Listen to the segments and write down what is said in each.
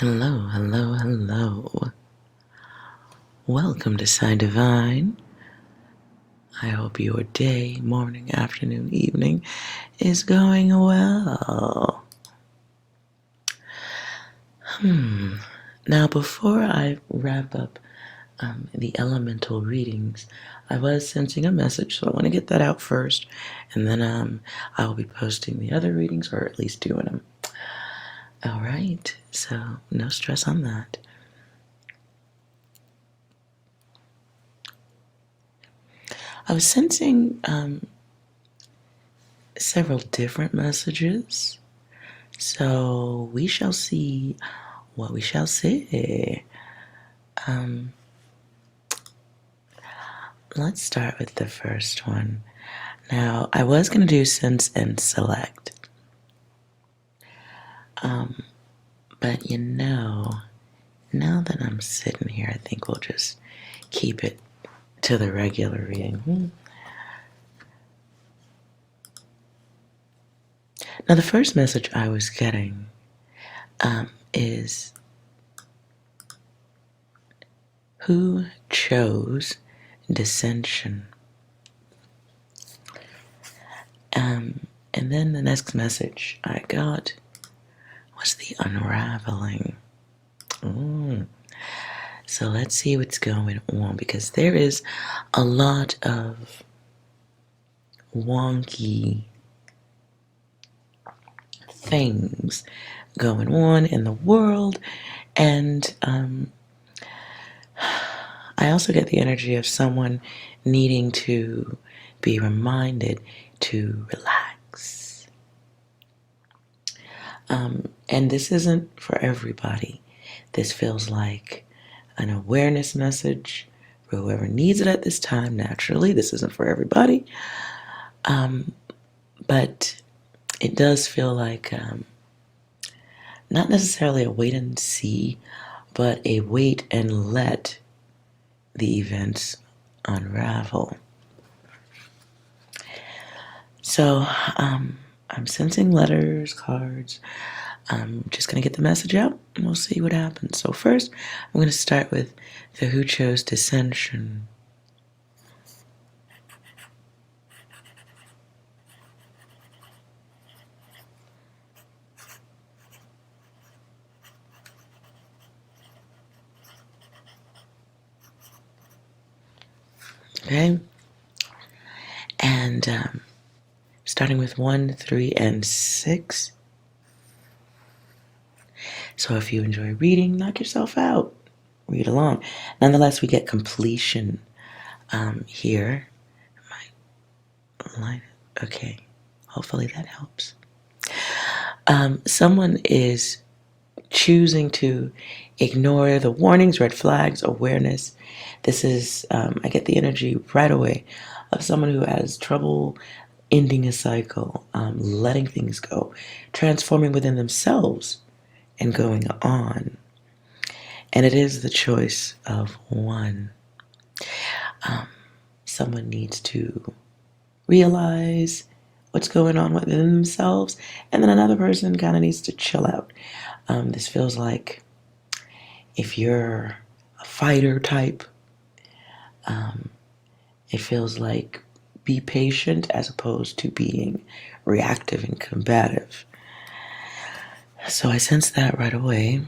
Hello, hello, hello. Welcome to Side Divine. I hope your day, morning, afternoon, evening is going well. Now, before I wrap up the elemental readings, I was sensing a message, so I want to get that out first, and then I will be posting the other readings, or at least doing them. All right, so no stress on that. I was sensing several different messages, so we shall see what we shall see. Let's start with the first one. Now, I was going to do sense and select, but now that I'm sitting here, I think we'll just keep it to the regular reading. Now, the first message I was getting is who chose Descension? And then the next message I got was the unraveling. So let's see what's going on, because there is a lot of wonky things going on in the world, and I also get the energy of someone needing to be reminded to relax. And this isn't for everybody. This feels like an awareness message for whoever needs it at this time. Naturally, this isn't for everybody. But it does feel like not necessarily a wait and see, but a wait and let the events unravel. So I'm sensing letters, cards. I'm just going to get the message out and we'll see what happens. So first, I'm going to start with the who chose Descension. Okay? And starting with 1, 3, and 6. So if you enjoy reading, knock yourself out. Read along. Nonetheless, we get completion here. My line. Okay. Hopefully that helps. Someone is choosing to ignore the warnings, red flags, awareness. This is, I get the energy right away of someone who has trouble ending a cycle, letting things go, transforming within themselves, and going on. And it is the choice of one. Someone needs to realize what's going on within themselves, and then another person kind of needs to chill out. This feels like if you're a fighter type, it feels like be patient as opposed to being reactive and combative. So I sense that right away.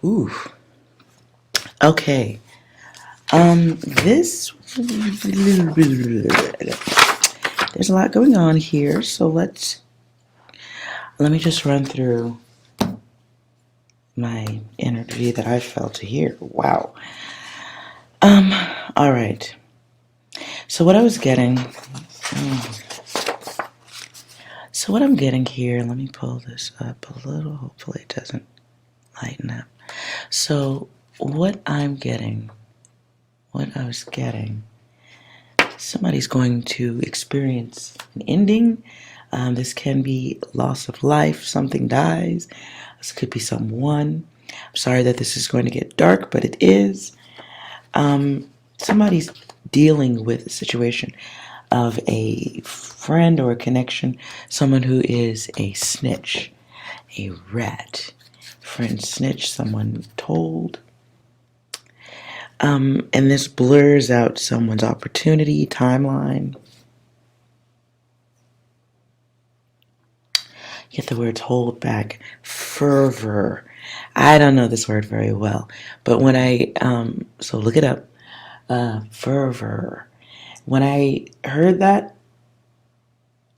Ooh. Okay. This there's a lot going on here, so let me just run through my energy that I felt here. Wow. All right. So what I was getting. So what I'm getting here. Let me pull this up a little. Hopefully it doesn't lighten up. So what I'm getting. What I was getting. Somebody's going to experience an ending. This can be loss of life. Something dies. This could be someone. I'm sorry that this is going to get dark, but it is. Somebody's dealing with a situation of a friend or a connection, someone who is a snitch, a rat. Friend snitch, someone told. And this blurs out someone's opportunity, timeline. Get the words hold back, fervor. I don't know this word very well, but when so look it up, fervor. When I heard that,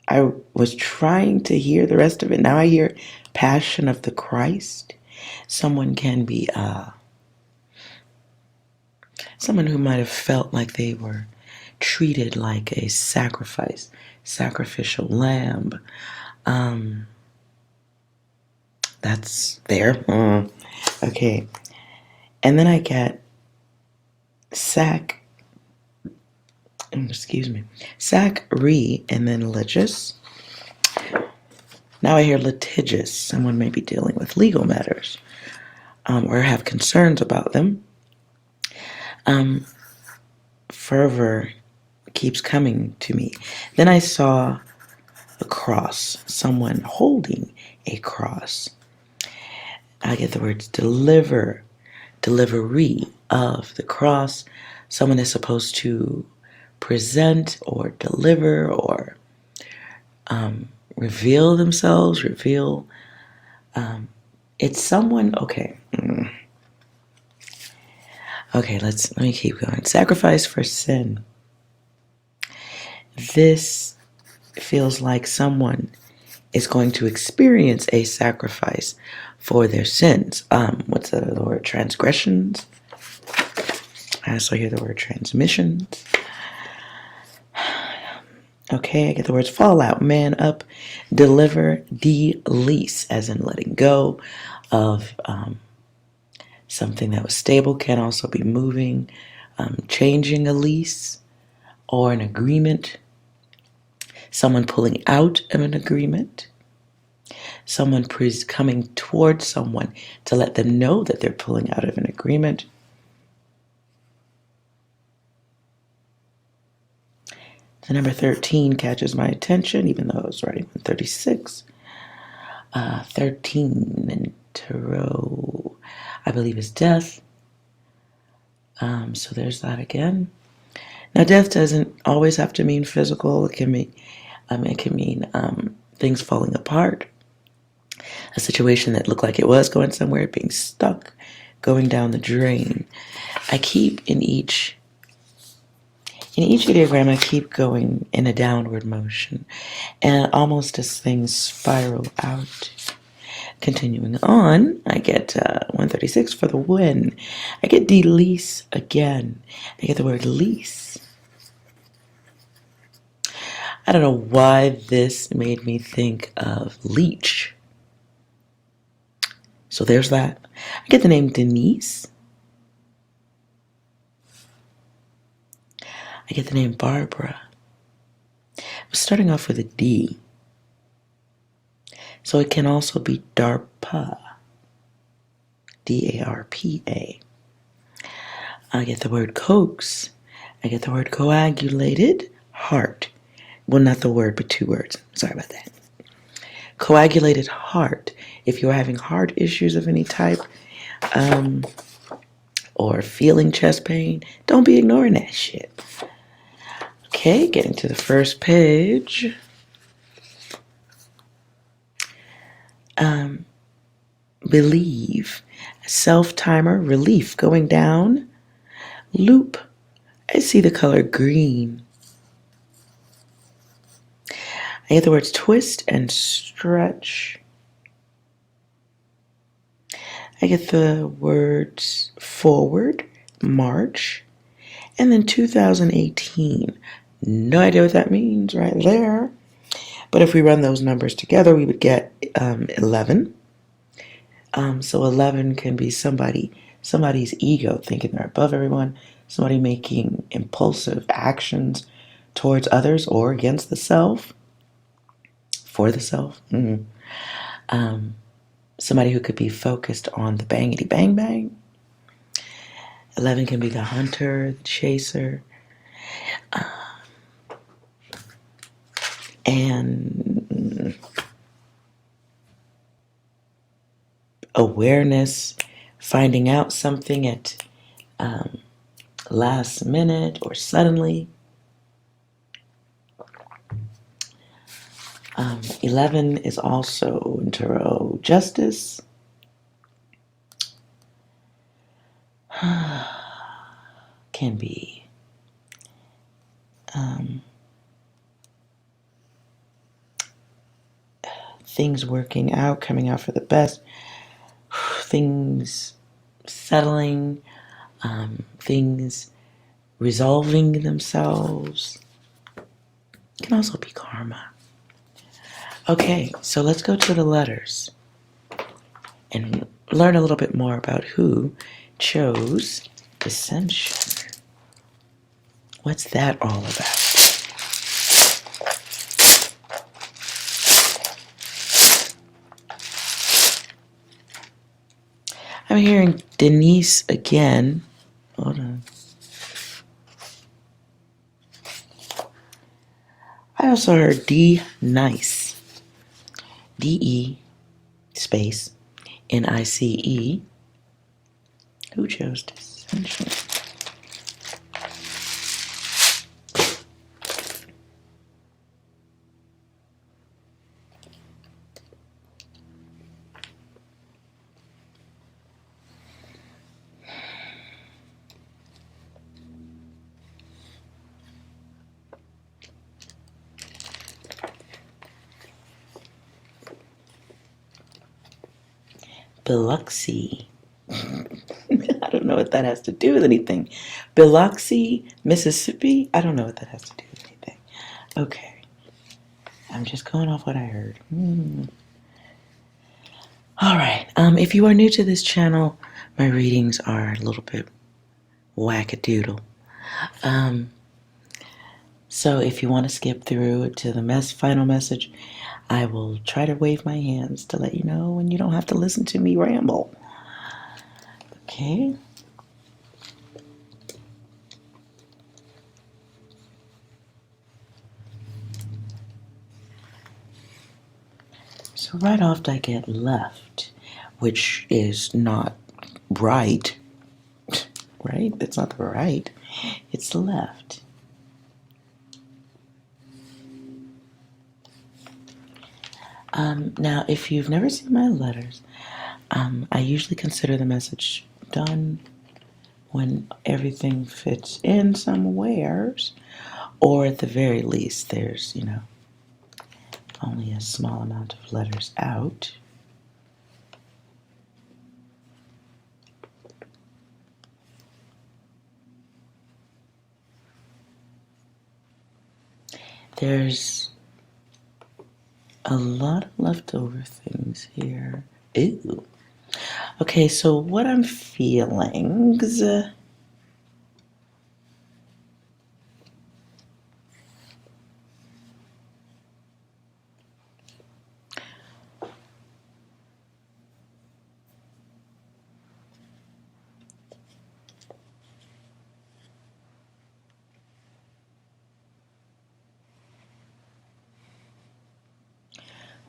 I was trying to hear the rest of it. Now I hear passion of the Christ. Someone can be, someone who might have felt like they were treated like a sacrificial lamb. That's there. Okay. And then I get re, and then litigious. Now I hear litigious. Someone may be dealing with legal matters or have concerns about them. Fervor keeps coming to me. Then I saw a cross, someone holding a cross. I get the words delivery of the cross. Someone is supposed to present or deliver or reveal themselves, it's someone, okay. Okay, let me keep going. Sacrifice for sin. This feels like someone is going to experience a sacrifice for their sins. What's the word? Transgressions. I also hear the word transmissions. Okay, I get the words fallout, man up, deliver, release, as in letting go of something that was stable. Can also be moving, changing a lease or an agreement. Someone pulling out of an agreement. Someone coming towards someone to let them know that they're pulling out of an agreement. The number 13 catches my attention, even though I was writing 136. 13 in tarot, I believe, is death. So there's that again. Now, death doesn't always have to mean physical. It can mean, things falling apart. A situation that looked like it was going somewhere, being stuck, going down the drain. I keep in each ideogram, I keep going in a downward motion, and almost as things spiral out. Continuing on, I get 136 for the win. I get de-lease again. I get the word lease. I don't know why this made me think of leech. So there's that. I get the name Denise. I get the name Barbara. I'm starting off with a D. So it can also be DARPA. DARPA. I get the word coax. I get the word coagulated heart. Well, not the word, but two words. Sorry about that. Coagulated heart. If you're having heart issues of any type, or feeling chest pain, don't be ignoring that shit. Okay, getting to the first page. believe. Self-timer, relief, going down. Loop, I see the color green. I get the words twist and stretch. I get the words forward, march, and then 2018. No idea what that means right there. But if we run those numbers together, we would get 11. So 11 can be somebody's ego thinking they're above everyone, somebody making impulsive actions towards others or against the self, for the self. Somebody who could be focused on the bangity bang bang. 11 can be the hunter, the chaser, and awareness, finding out something at last minute or suddenly. 11 is also in tarot justice. Can be things working out, coming out for the best, things settling, things resolving themselves. It can also be karma. Okay, so let's go to the letters and learn a little bit more about who chose Descension. What's that all about? I'm hearing Denise again. Hold on. I also heard D nice. DE space NICE. Who chose Descension? Biloxi. I don't know what that has to do with anything. Biloxi, Mississippi. I don't know what that has to do with anything. Okay. I'm just going off what I heard. All right. If you are new to this channel, my readings are a little bit wackadoodle. So if you want to skip through to the final message, I will try to wave my hands to let you know, and you don't have to listen to me ramble. Okay. So right off I get left, which is not right. Right? It's not the right. It's the left. Now, if you've never seen my letters, I usually consider the message done when everything fits in somewheres, or at the very least, there's, only a small amount of letters out. There's a lot of leftover things here. Ew. Okay, so what I'm feeling is,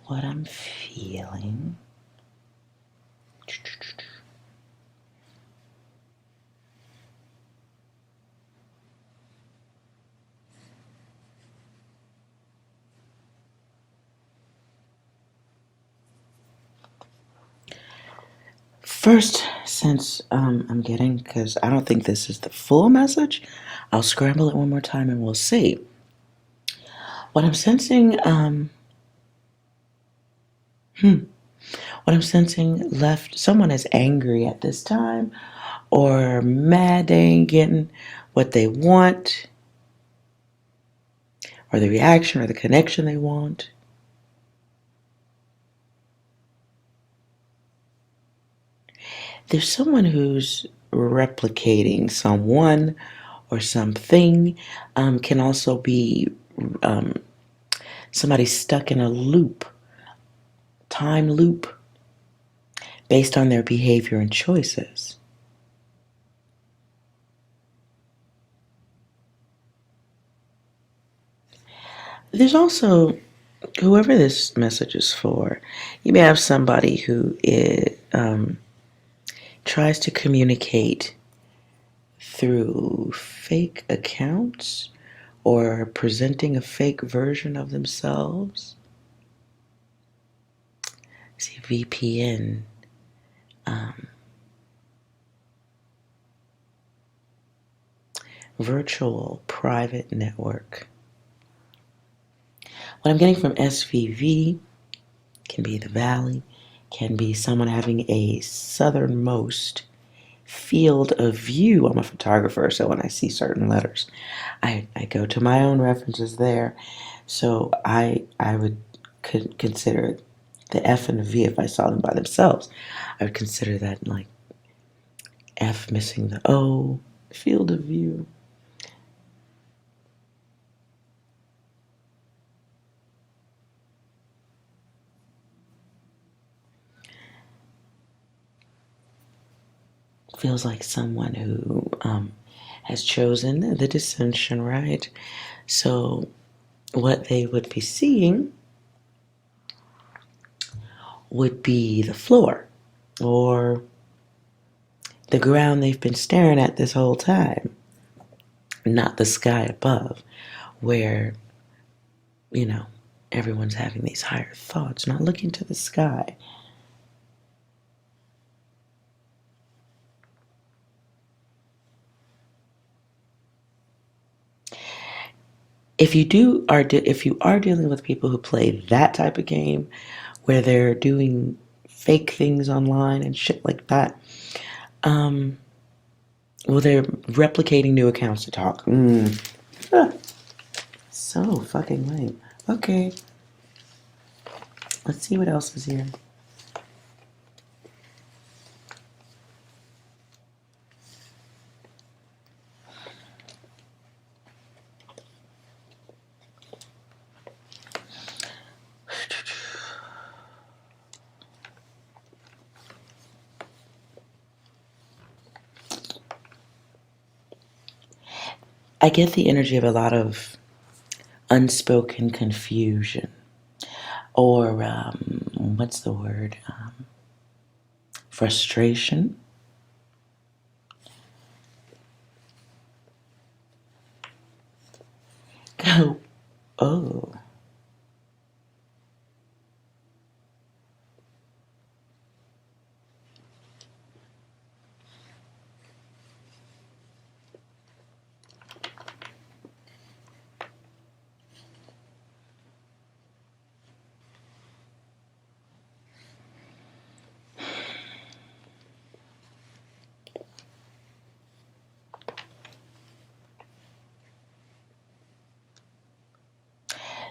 what I'm feeling. First, since I'm getting, because I don't think this is the full message, I'll scramble it one more time and we'll see. What I'm sensing, what I'm sensing left, someone is angry at this time or mad they ain't getting what they want or the reaction or the connection they want. There's someone who's replicating someone or something. Can also be um, somebody stuck in a loop, time loop, based on their behavior and choices. There's also, whoever this message is for, you may have somebody who tries to communicate through fake accounts or presenting a fake version of themselves. See, VPN. Virtual private network. What I'm getting from SVV can be the valley, can be someone having a southernmost field of view. I'm a photographer, so when I see certain letters, I go to my own references there. So I would consider the F and the V if I saw them by themselves. I would consider that like F missing the O, field of view. Feels like someone who has chosen the Descension, right? So what they would be seeing would be the floor or the ground they've been staring at this whole time, not the sky above, where, you know, everyone's having these higher thoughts, not looking to the sky. If you are dealing with people who play that type of game, where they're doing fake things online and shit like that, well, they're replicating new accounts to talk. Ah, so fucking lame. Okay, let's see what else is here. I get the energy of a lot of unspoken confusion, or what's the word? Frustration. Go. Oh.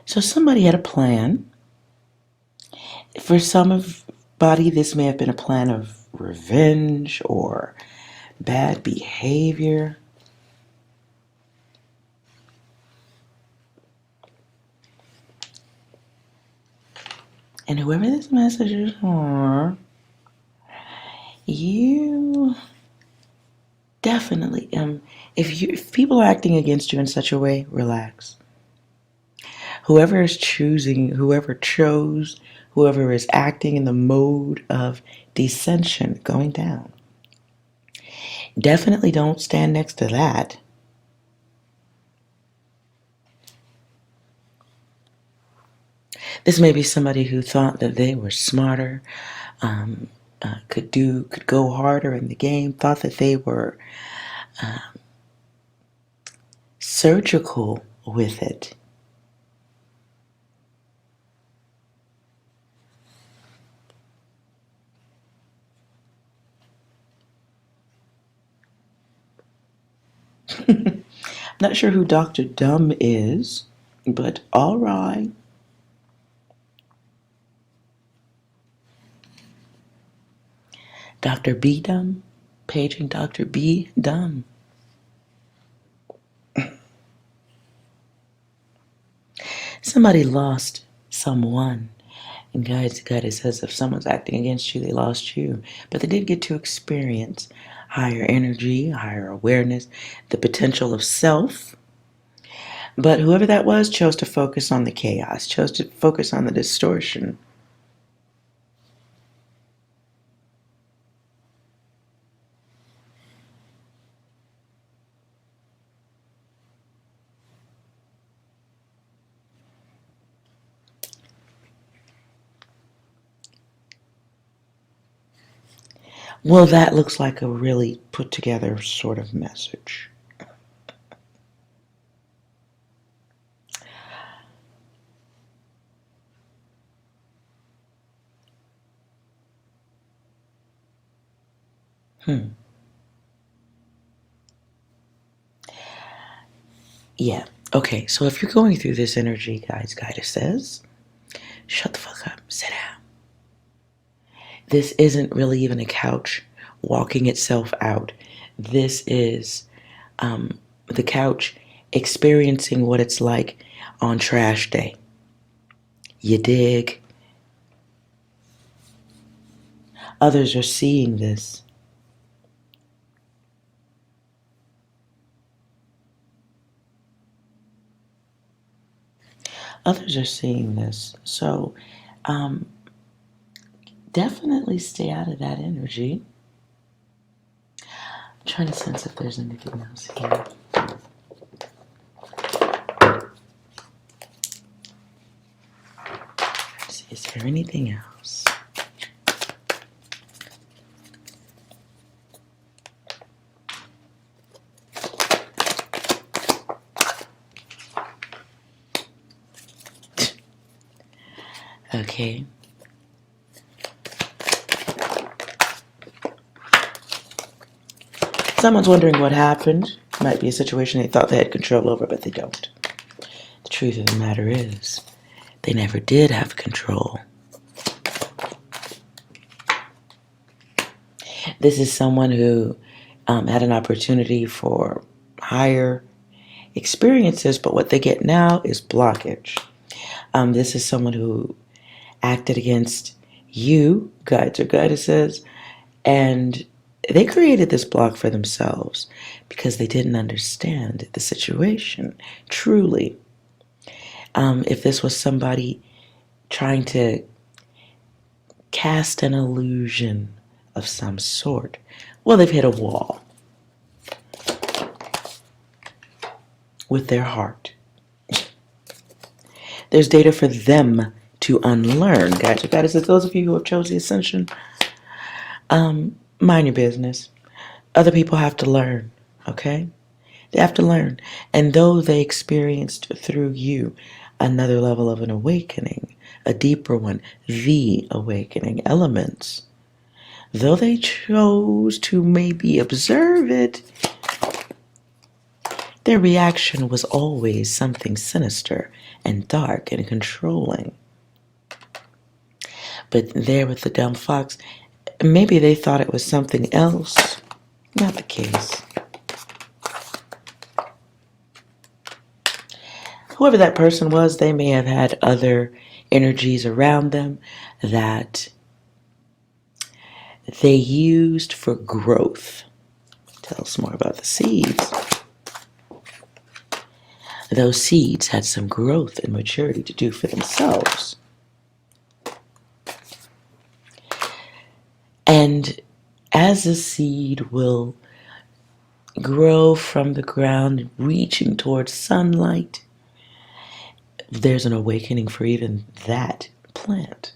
So somebody had a plan. For somebody, this may have been a plan of revenge or bad behavior. And whoever this message is for, you definitely if people are acting against you in such a way, relax. Whoever is choosing, whoever chose, whoever is acting in the mode of descension, going down, definitely don't stand next to that. This may be somebody who thought that they were smarter, could go harder in the game, thought that they were surgical with it. Not sure who Dr. Dumb is, but all right. Dr. B Dumb, paging Dr. B Dumb. Somebody lost someone. And God says if someone's acting against you, they lost you. But they did get to experience higher energy, higher awareness, the potential of self. But whoever that was chose to focus on the chaos, chose to focus on the distortion. Well, that looks like a really put together sort of message. Yeah. Okay, so if you're going through this energy, guys, says, shut the fuck up, sit down. This isn't really even a couch walking itself out. This is the couch experiencing what it's like on trash day. You dig? Others are seeing this. Others are seeing this. So definitely stay out of that energy. I'm trying to sense if there's anything else here. Is there anything else? Okay. Someone's wondering what happened. Might be a situation they thought they had control over, but they don't. The truth of the matter is, they never did have control. This is someone who had an opportunity for higher experiences, but what they get now is blockage. This is someone who acted against you, guides or goddesses, and they created this block for themselves because they didn't understand the situation truly. If this was somebody trying to cast an illusion of some sort, well, they've hit a wall with their heart. There's data for them to unlearn. Guys, goddesses, those of you who have chosen the Ascension, mind your business. Other people have to learn, okay? They have to learn. And though they experienced through you another level of an awakening, a deeper one, the awakening elements, though they chose to maybe observe it, their reaction was always something sinister and dark and controlling. But there with the dumb fox, maybe they thought it was something else. Not the case. Whoever that person was, they may have had other energies around them that they used for growth. Tell us more about the seeds. Those seeds had some growth and maturity to do for themselves. And as a seed will grow from the ground, reaching towards sunlight, there's an awakening for even that plant.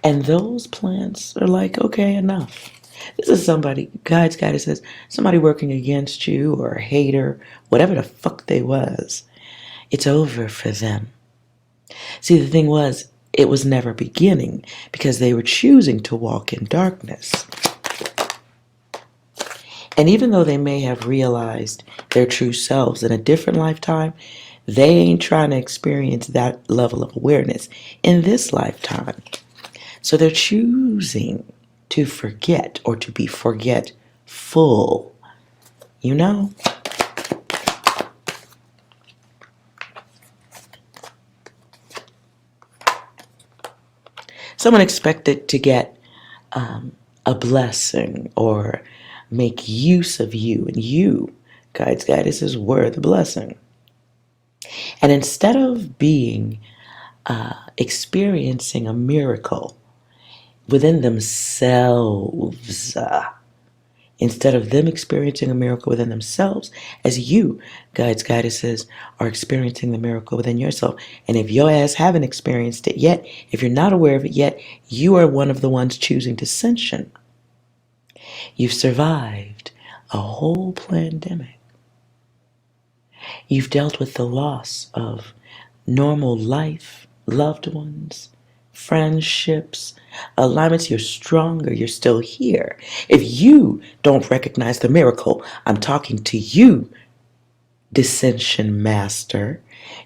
And those plants are like, okay, enough. This is somebody, God's guidance says, somebody working against you or a hater, whatever the fuck they was. It's over for them. See, the thing was, it was never beginning because they were choosing to walk in darkness. And even though they may have realized their true selves in a different lifetime, they ain't trying to experience that level of awareness in this lifetime. So they're choosing to forget or to be forgetful. You know? Someone expected to get a blessing or make use of you, and you, Guides, Guidesses, were the blessing. And instead of being experiencing a miracle within themselves, instead of them experiencing a miracle within themselves, as you, Guides, Guidesses, are experiencing the miracle within yourself. And if your ass haven't experienced it yet, if you're not aware of it yet, you are one of the ones choosing Descension. You've survived a whole pandemic. You've dealt with the loss of normal life, loved ones, friendships, alignments. You're stronger. You're still here. If you don't recognize the miracle, I'm talking to you, Descension Master.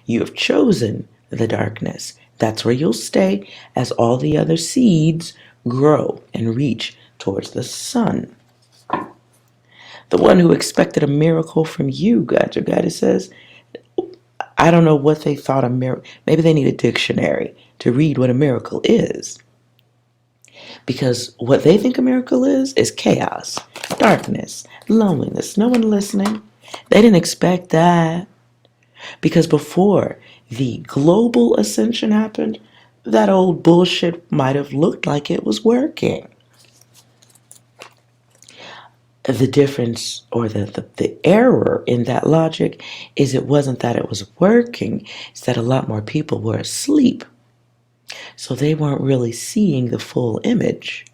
You have chosen the darkness. That's where you'll stay as all the other seeds grow and reach towards the sun. The one who expected a miracle from you, God, your guide says, I don't know what they thought a miracle. Maybe they need a dictionary to read what a miracle is. Because what they think a miracle is chaos, darkness, loneliness, no one listening. They didn't expect that. Because before the global ascension happened, that old bullshit might have looked like it was working. The difference or the error in that logic is it wasn't that it was working, it's that a lot more people were asleep. So they weren't really seeing the full image.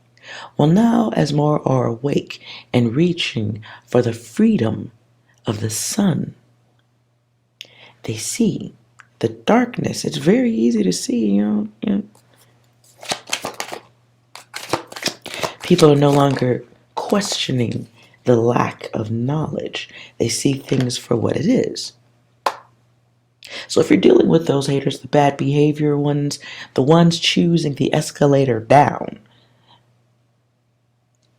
Well, now as more are awake and reaching for the freedom of the sun, they see the darkness. It's very easy to see, you know. People are no longer questioning the lack of knowledge. They see things for what it is. So if you're dealing with those haters, the bad behavior ones, the ones choosing the escalator down,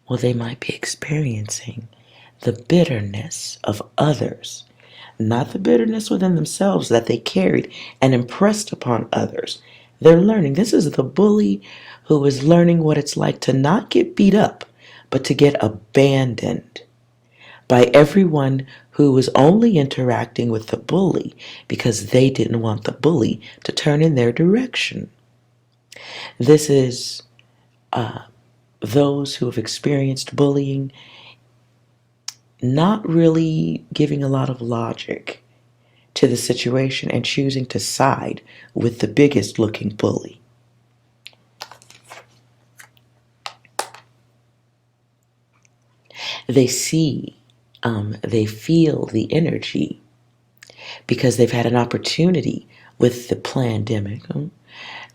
well, they might be experiencing the bitterness of others, not the bitterness within themselves that they carried and impressed upon others. They're learning. This is the bully who is learning what it's like to not get beat up, but to get abandoned by everyone who was only interacting with the bully because they didn't want the bully to turn in their direction. This is those who have experienced bullying not really giving a lot of logic to the situation and choosing to side with the biggest looking bully. They see, they feel the energy because they've had an opportunity with the pandemic.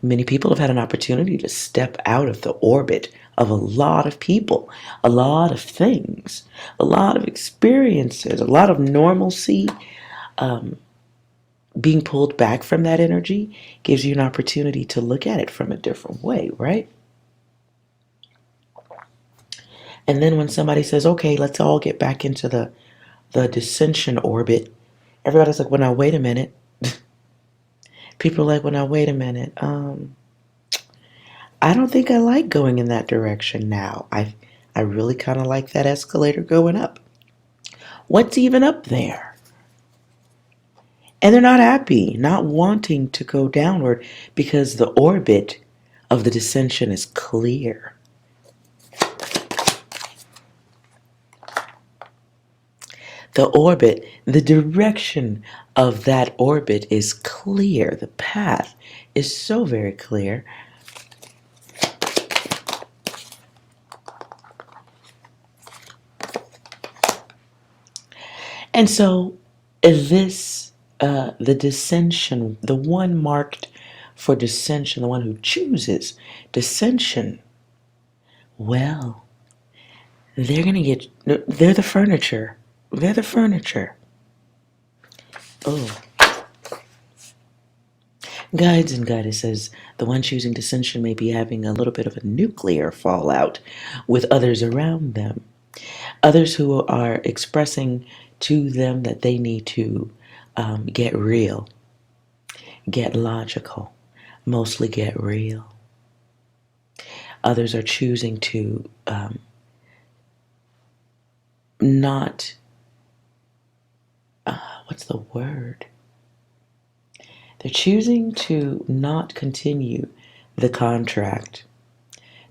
Many people have had an opportunity to step out of the orbit of a lot of people, a lot of things, a lot of experiences, a lot of normalcy. Being pulled back from that energy gives you an opportunity to look at it from a different way, right? And then when somebody says, okay, let's all get back into the Descension orbit, everybody's like, well, now, wait a minute. People are like, well, now, wait a minute. I don't think I like going in that direction now. I really kind of like that escalator going up. What's even up there? And they're not happy, not wanting to go downward because the orbit of the Descension is clear. The orbit, the direction of that orbit is clear. The path is so very clear. And so the dissension, the one marked for dissension, the one who chooses dissension, well, they're the furniture. They're the furniture. Oh. Guides and goddesses, the one choosing dissension may be having a little bit of a nuclear fallout with others around them. Others who are expressing to them that they need to get real, get logical, mostly get real. Others are choosing to not, what's the word? They're choosing to not continue the contract,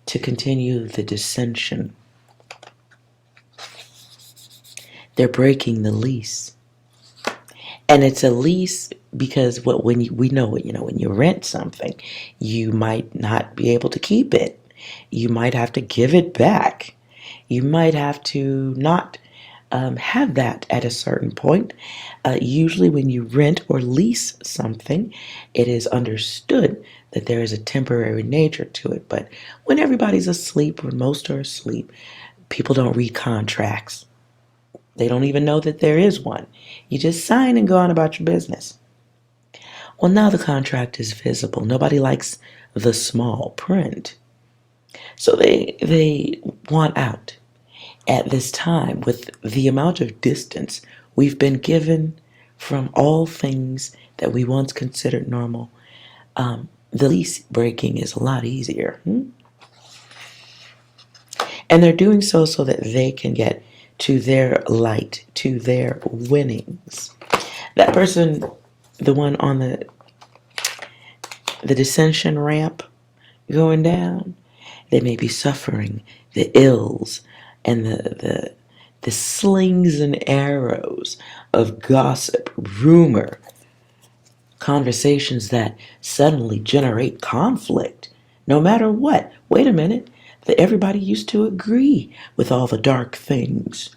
to continue the dissension. They're breaking the lease. And it's a lease because when you rent something, you might not be able to keep it. You might have to give it back. You might have to not have that at a certain point. Usually when you rent or lease something, it is understood that there is a temporary nature to it. But when everybody's asleep, when most are asleep, people don't read contracts. They don't even know that there is one. You just sign and go on about your business. Well, now the contract is visible. Nobody likes the small print. So they want out. At this time, with the amount of distance we've been given from all things that we once considered normal, the lease breaking is a lot easier. And they're doing so that they can get to their light, to their winnings. That person, the one on the Descension ramp going down, they may be suffering the ills and the slings and arrows of gossip, rumor, conversations that suddenly generate conflict, no matter what. Wait a minute, that everybody used to agree with all the dark things.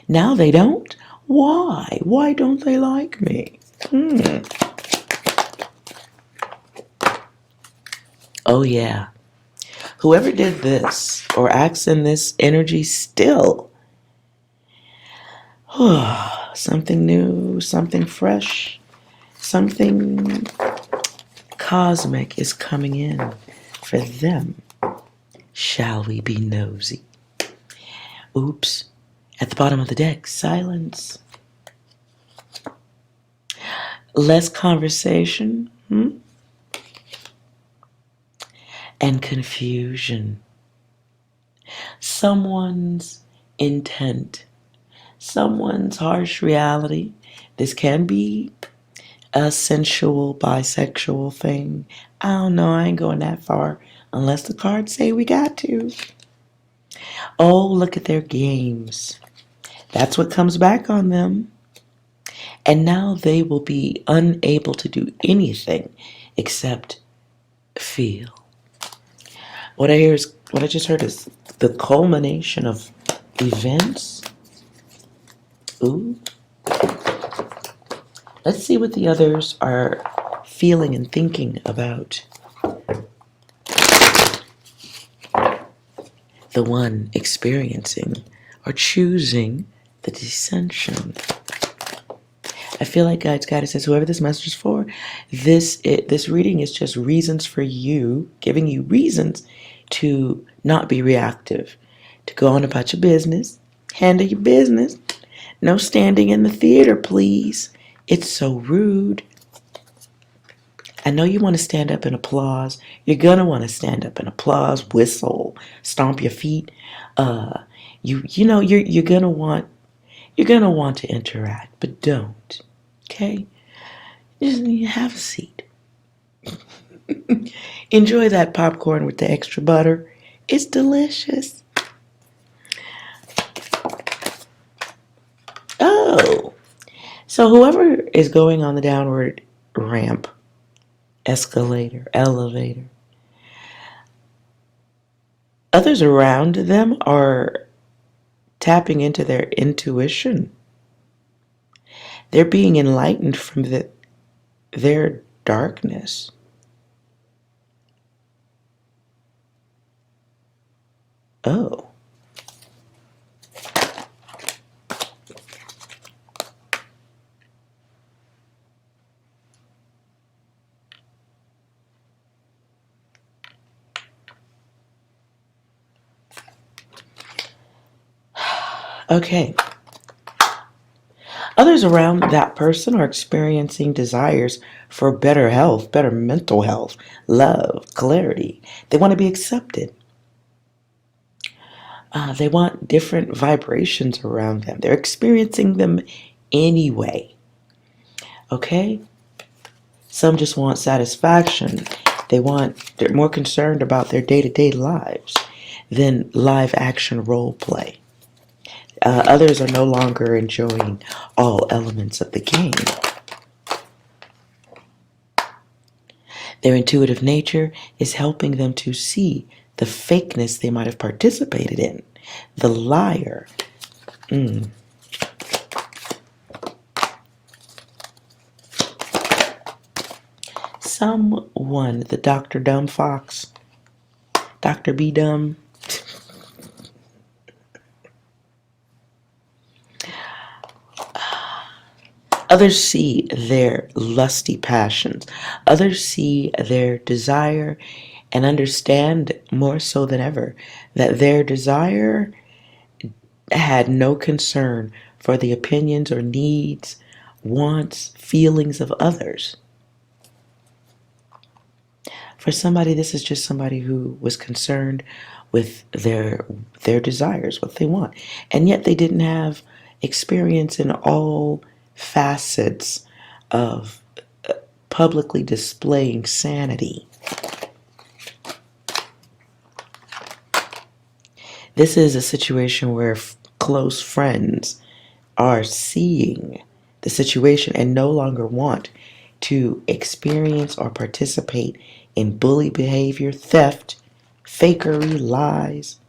Now they don't? Why? Why don't they like me? Oh yeah. Whoever did this or acts in this energy still, something new, something fresh, something cosmic is coming in for them. Shall we be nosy? Oops. At the bottom of the deck, silence. Less conversation, and confusion. Someone's intent, someone's harsh reality. This can be a sensual, bisexual thing. I don't know, I ain't going that far unless the cards say we got to. Oh, look at their games. That's what comes back on them. And now they will be unable to do anything except feel. What I just heard is the culmination of events. Ooh. Let's see what the others are feeling and thinking about the one experiencing or choosing the Descension. I feel like God's guidance says, whoever this message is for, this reading is just reasons for you, giving you reasons to not be reactive, to go on about your business, handle your business. No standing in the theater, please. It's so rude. I know you want to stand up and applause. You're gonna want to stand up and applause, whistle, stomp your feet. You're gonna want to interact, but don't. Okay? Just have a seat. Enjoy that popcorn with the extra butter. It's delicious. Oh, so whoever is going on the downward ramp, escalator, elevator, others around them are tapping into their intuition. They're being enlightened from their darkness. Oh. Okay. Others around that person are experiencing desires for better health, better mental health, love, clarity. They want to be accepted. They want different vibrations around them. They're experiencing them anyway. Okay? Some just want satisfaction. They're more concerned about their day-to-day lives than live action role play. Others are no longer enjoying all elements of the game. Their intuitive nature is helping them to see the fakeness they might have participated in, the liar. Someone, the Dr. Dumb Fox, Dr. B. Dumb. Others see their lusty passions. Others see their desire and understand more so than ever that their desire had no concern for the opinions or needs, wants, feelings of others. For somebody, this is just somebody who was concerned with their desires, what they want. And yet they didn't have experience in all facets of publicly displaying sanity. This is a situation where close friends are seeing the situation and no longer want to experience or participate in bully behavior, theft, fakery, lies.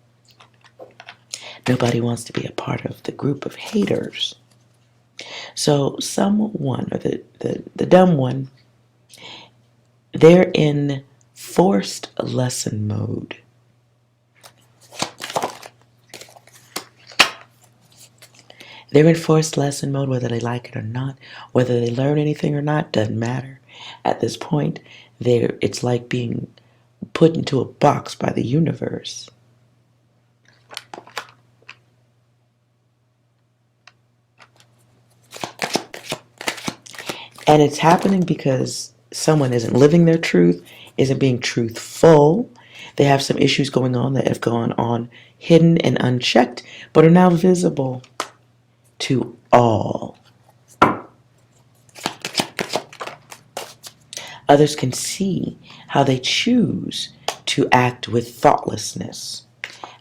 Nobody wants to be a part of the group of haters. So someone, or the dumb one, they're in forced lesson mode. They're in forced lesson mode whether they like it or not, whether they learn anything or not, doesn't matter. At this point, it's like being put into a box by the universe. And it's happening because someone isn't living their truth, isn't being truthful. They have some issues going on that have gone on hidden and unchecked, but are now visible to all. Others can see how they choose to act with thoughtlessness,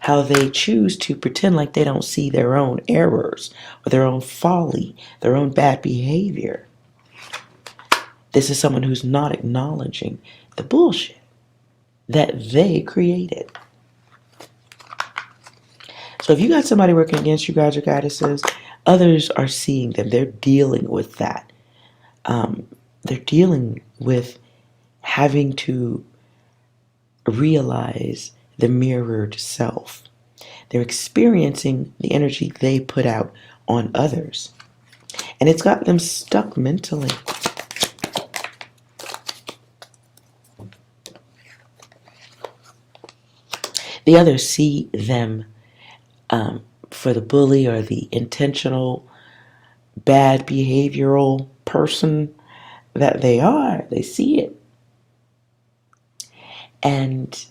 how they choose to pretend like they don't see their own errors or their own folly, their own bad behavior. This is someone who's not acknowledging the bullshit that they created. So if you got somebody working against you, guys or goddesses, others are seeing them. They're dealing with that. They're dealing with having to realize the mirrored self. They're experiencing the energy they put out on others. And it's got them stuck mentally. The others see them for the bully or the intentional bad behavioral person that they are. They see it. And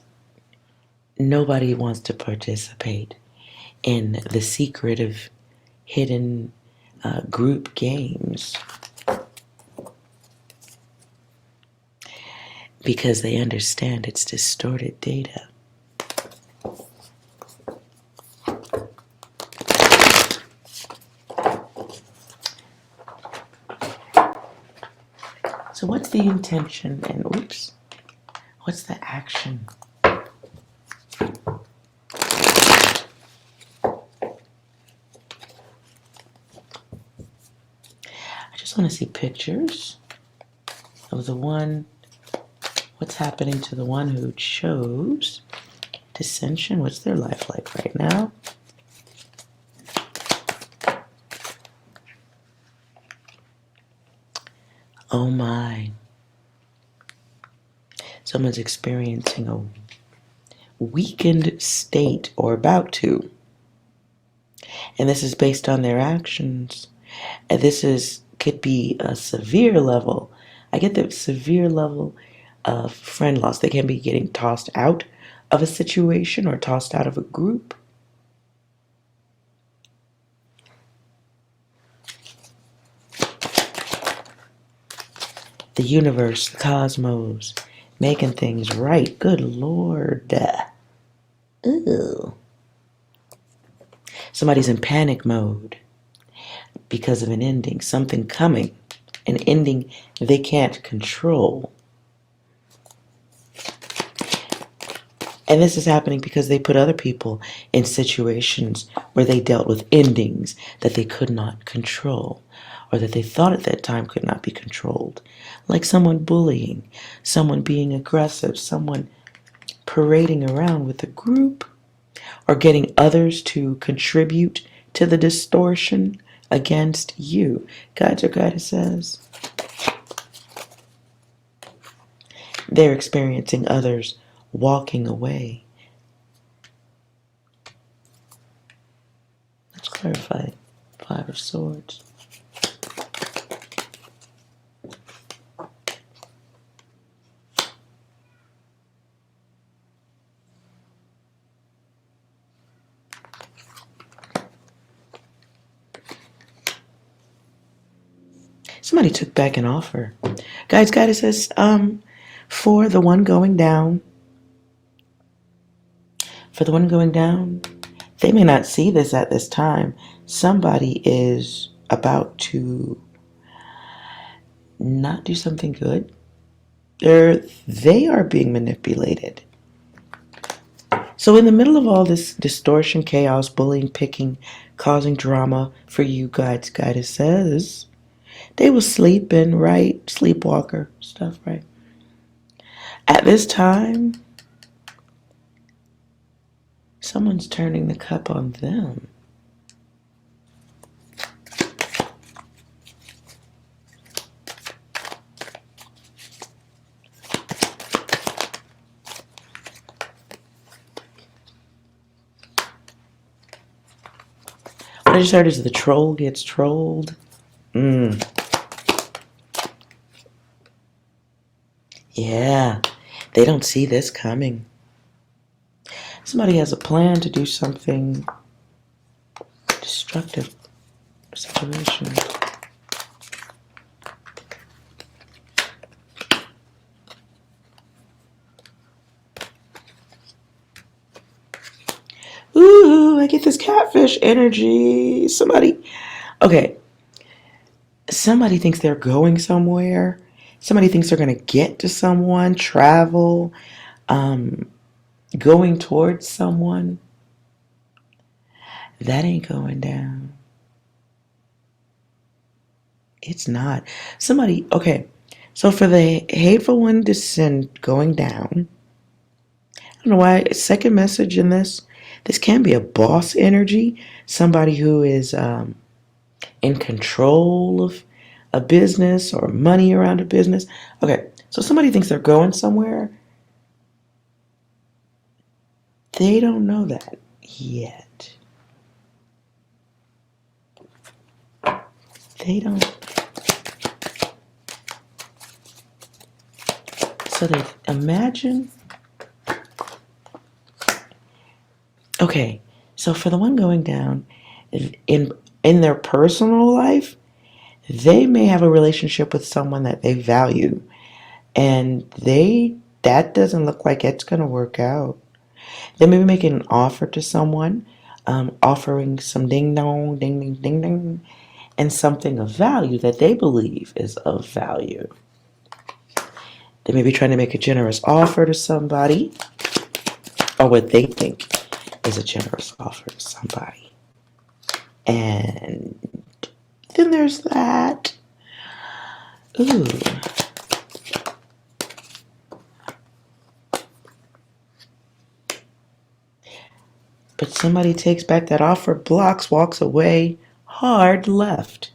nobody wants to participate in the secretive, hidden group games because they understand it's distorted data. So what's the intention and what's the action? I just just want to see pictures of the one, what's happening to the one who chose Descension. What's their life like right now? Oh my. Someone's experiencing a weakened state or about to. And this is based on their actions. And could be a severe level. I get the severe level of friend loss. They can be getting tossed out of a situation or tossed out of a group. The universe, the cosmos, making things right. Good Lord. Ooh. Somebody's in panic mode because of an ending, something coming, an ending they can't control. And this is happening because they put other people in situations where they dealt with endings that they could not control, or that they thought at that time could not be controlled. Like someone bullying, someone being aggressive, someone parading around with a group, or getting others to contribute to the distortion against you. Guides or goddesses, they're experiencing others walking away. Let's clarify. 5 of Swords. Somebody took back an offer. Guides, goddesses, for the one going down, they may not see this at this time. Somebody is about to not do something good. They are being manipulated. So in the middle of all this distortion, chaos, bullying, picking, causing drama for you guides, goddesses, they were sleeping, right? Sleepwalker stuff, right? At this time, someone's turning the cup on them. What I just heard is the troll gets trolled. Yeah, they don't see this coming. Somebody has a plan to do something destructive. Situation. Ooh, I get this catfish energy. Somebody thinks they're going somewhere. Somebody thinks they're going to get to someone, travel, going towards someone. That ain't going down. It's not. So for the hateful one going down, I don't know why, second message in this can be a boss energy, somebody who is in control of a business or money around a business. Okay, so somebody thinks they're going somewhere. They don't know that yet. They don't. So they imagine. Okay, so for the one going down, in their personal life, they may have a relationship with someone that they value, and that doesn't look like it's going to work out. They may be making an offer to someone, offering some ding dong, ding ding ding ding, and something of value that they believe is of value. They may be trying to make a generous offer to somebody, or what they think is a generous offer to somebody. And then there's that. Ooh. But somebody takes back that offer, blocks, walks away, hard left.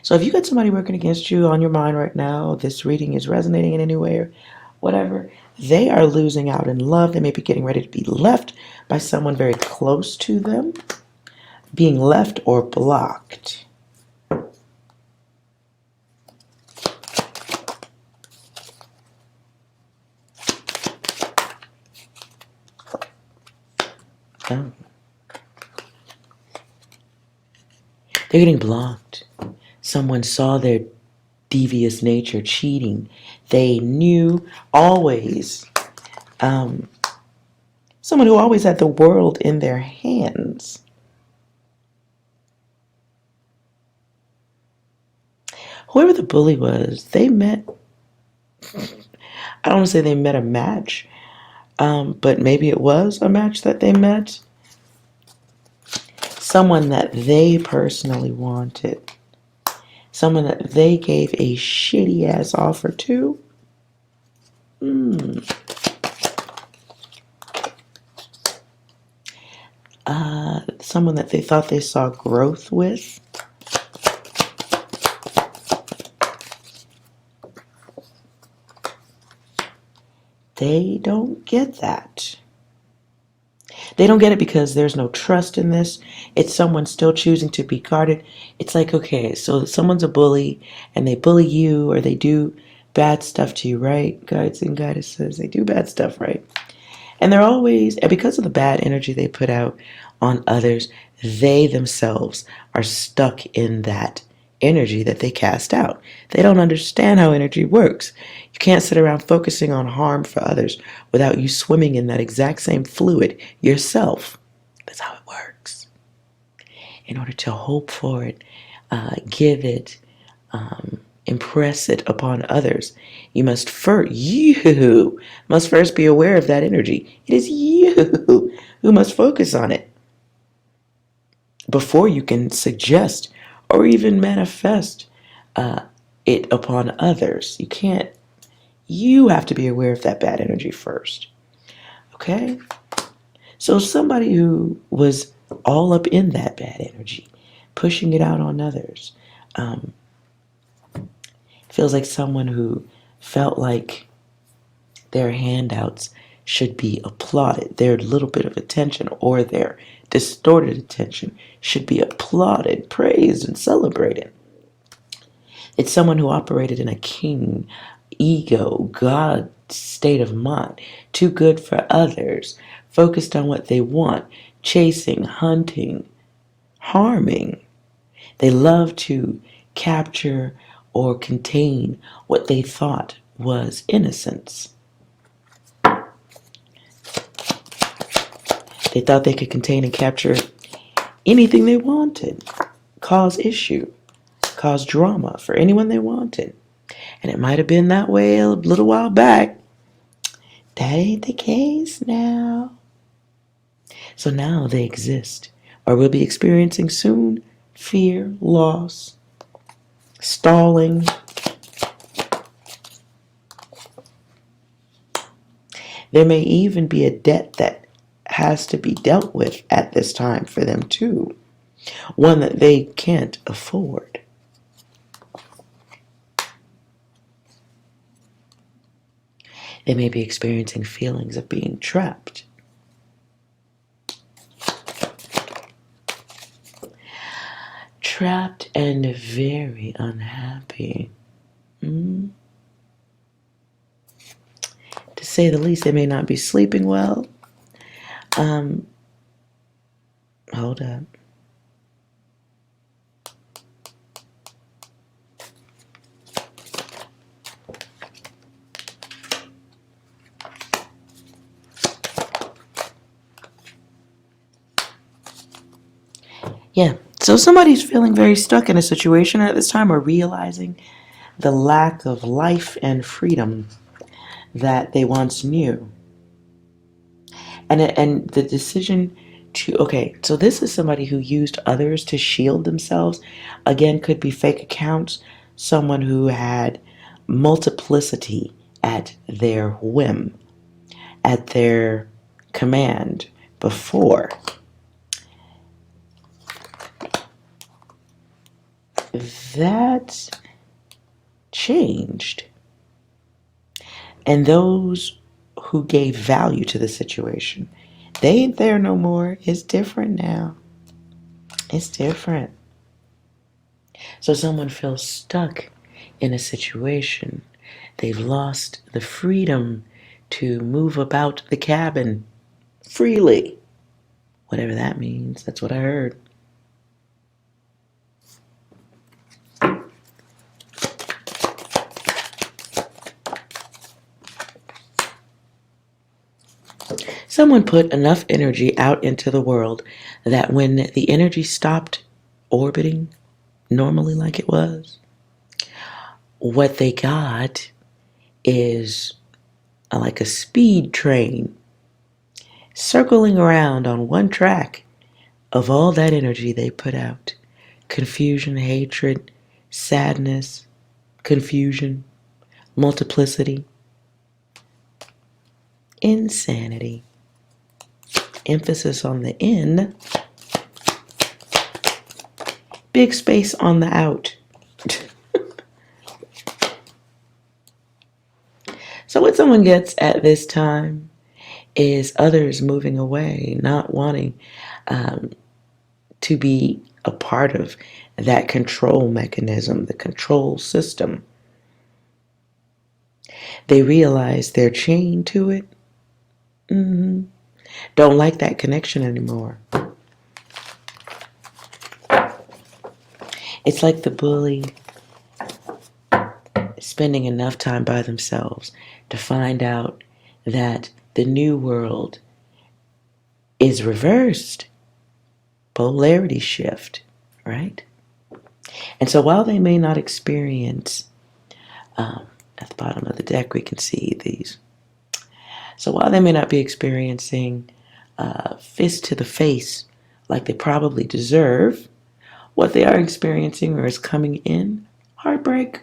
So if you got somebody working against you on your mind right now, this reading is resonating in any way or whatever, they are losing out in love. They may be getting ready to be left by someone very close to them, being left or blocked. Oh. They're getting blocked. Someone saw their devious nature, cheating. They knew always. Someone who always had the world in their hands. Whoever the bully was, they met. I don't want to say they met a match, but maybe it was a match that they met. Someone that they personally wanted. Someone that they gave a shitty ass offer to. Someone that they thought they saw growth with. They don't get that. They don't get it because there's no trust in this. It's someone still choosing to be guarded. It's like, okay, so someone's a bully and they bully you or they do bad stuff to you, right? Guides and goddesses, they do bad stuff, right? And they're always, and because of the bad energy they put out on others, they themselves are stuck in that energy that they cast out. They don't understand how energy works. You can't sit around focusing on harm for others without you swimming in that exact same fluid yourself. That's how it works. In order to hope for it, give it, impress it upon others, you must first be aware of that energy. It is you who must focus on it before you can suggest or even manifest it upon others. You have to be aware of that bad energy first. Okay? So somebody who was all up in that bad energy, pushing it out on others, feels like someone who felt like their handouts should be applauded. Their little bit of attention or their distorted attention should be applauded, praised, and celebrated. It's someone who operated in a king, ego, God state of mind, too good for others, focused on what they want, chasing, hunting, harming. They love to capture or contain what they thought was innocence. They thought they could contain and capture anything they wanted, cause issue, cause drama for anyone they wanted. And it might have been that way a little while back. That ain't the case now. So now they exist, or will be experiencing soon, fear, loss, stalling. There may even be a debt that has to be dealt with at this time for them too. One that they can't afford. They may be experiencing feelings of being trapped. Trapped and very unhappy. To say the least, they may not be sleeping well. Hold up. Yeah, so somebody's feeling very stuck in a situation at this time or realizing the lack of life and freedom that they once knew. And the decision Okay, so this is somebody who used others to shield themselves. Again, could be fake accounts, someone who had multiplicity at their whim, at their command before. That changed. And those who gave value to the situation, they ain't there no more. It's different now. It's different. So someone feels stuck in a situation. They've lost the freedom to move about the cabin freely. Whatever that means. That's what I heard. Someone put enough energy out into the world that when the energy stopped orbiting normally like it was, what they got is like a speed train circling around on one track of all that energy they put out. Confusion, hatred, sadness, confusion, multiplicity, insanity. Emphasis on the in, big space on the out. So what someone gets at this time is others moving away, not wanting to be a part of that control mechanism, the control system. They realize they're chained to it. Don't like that connection anymore. It's like the bully spending enough time by themselves to find out that the new world is reversed. Polarity shift, right? And so while they may not experience, at the bottom of the deck we can see these. So while they may not be experiencing fist to the face like they probably deserve, what they are experiencing or is coming in, heartbreak,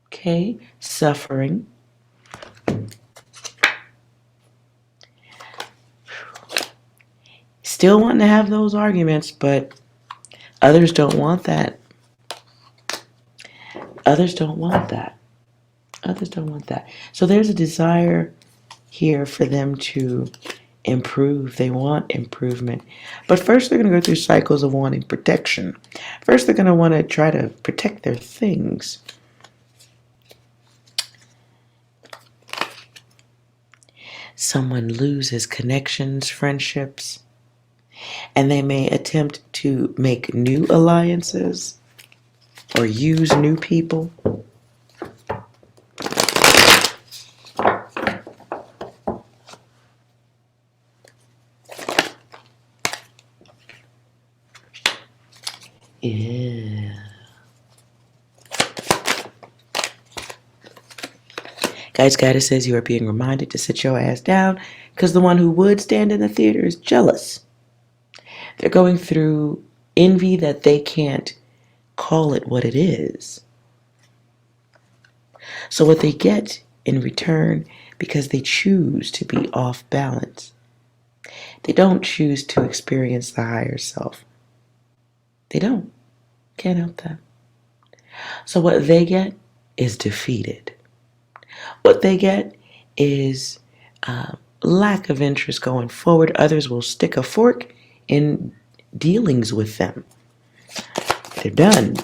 okay, suffering, still wanting to have those arguments, but others don't want that. Others don't want that. Others don't want that. So there's a desire here for them to improve. They want improvement. But first they're going to go through cycles of wanting protection. First they're going to want to try to protect their things. Someone loses connections, friendships, and they may attempt to make new alliances or use new people. Yeah. Guys, Goddess says you are being reminded to sit your ass down because the one who would stand in the theater is jealous. They're going through envy that they can't call it what it is. So what they get in return, because they choose to be off balance, they don't choose to experience the higher self. They don't. Can't help that. So what they get is defeated. What they get is lack of interest going forward. Others will stick a fork in dealings with them. They're done.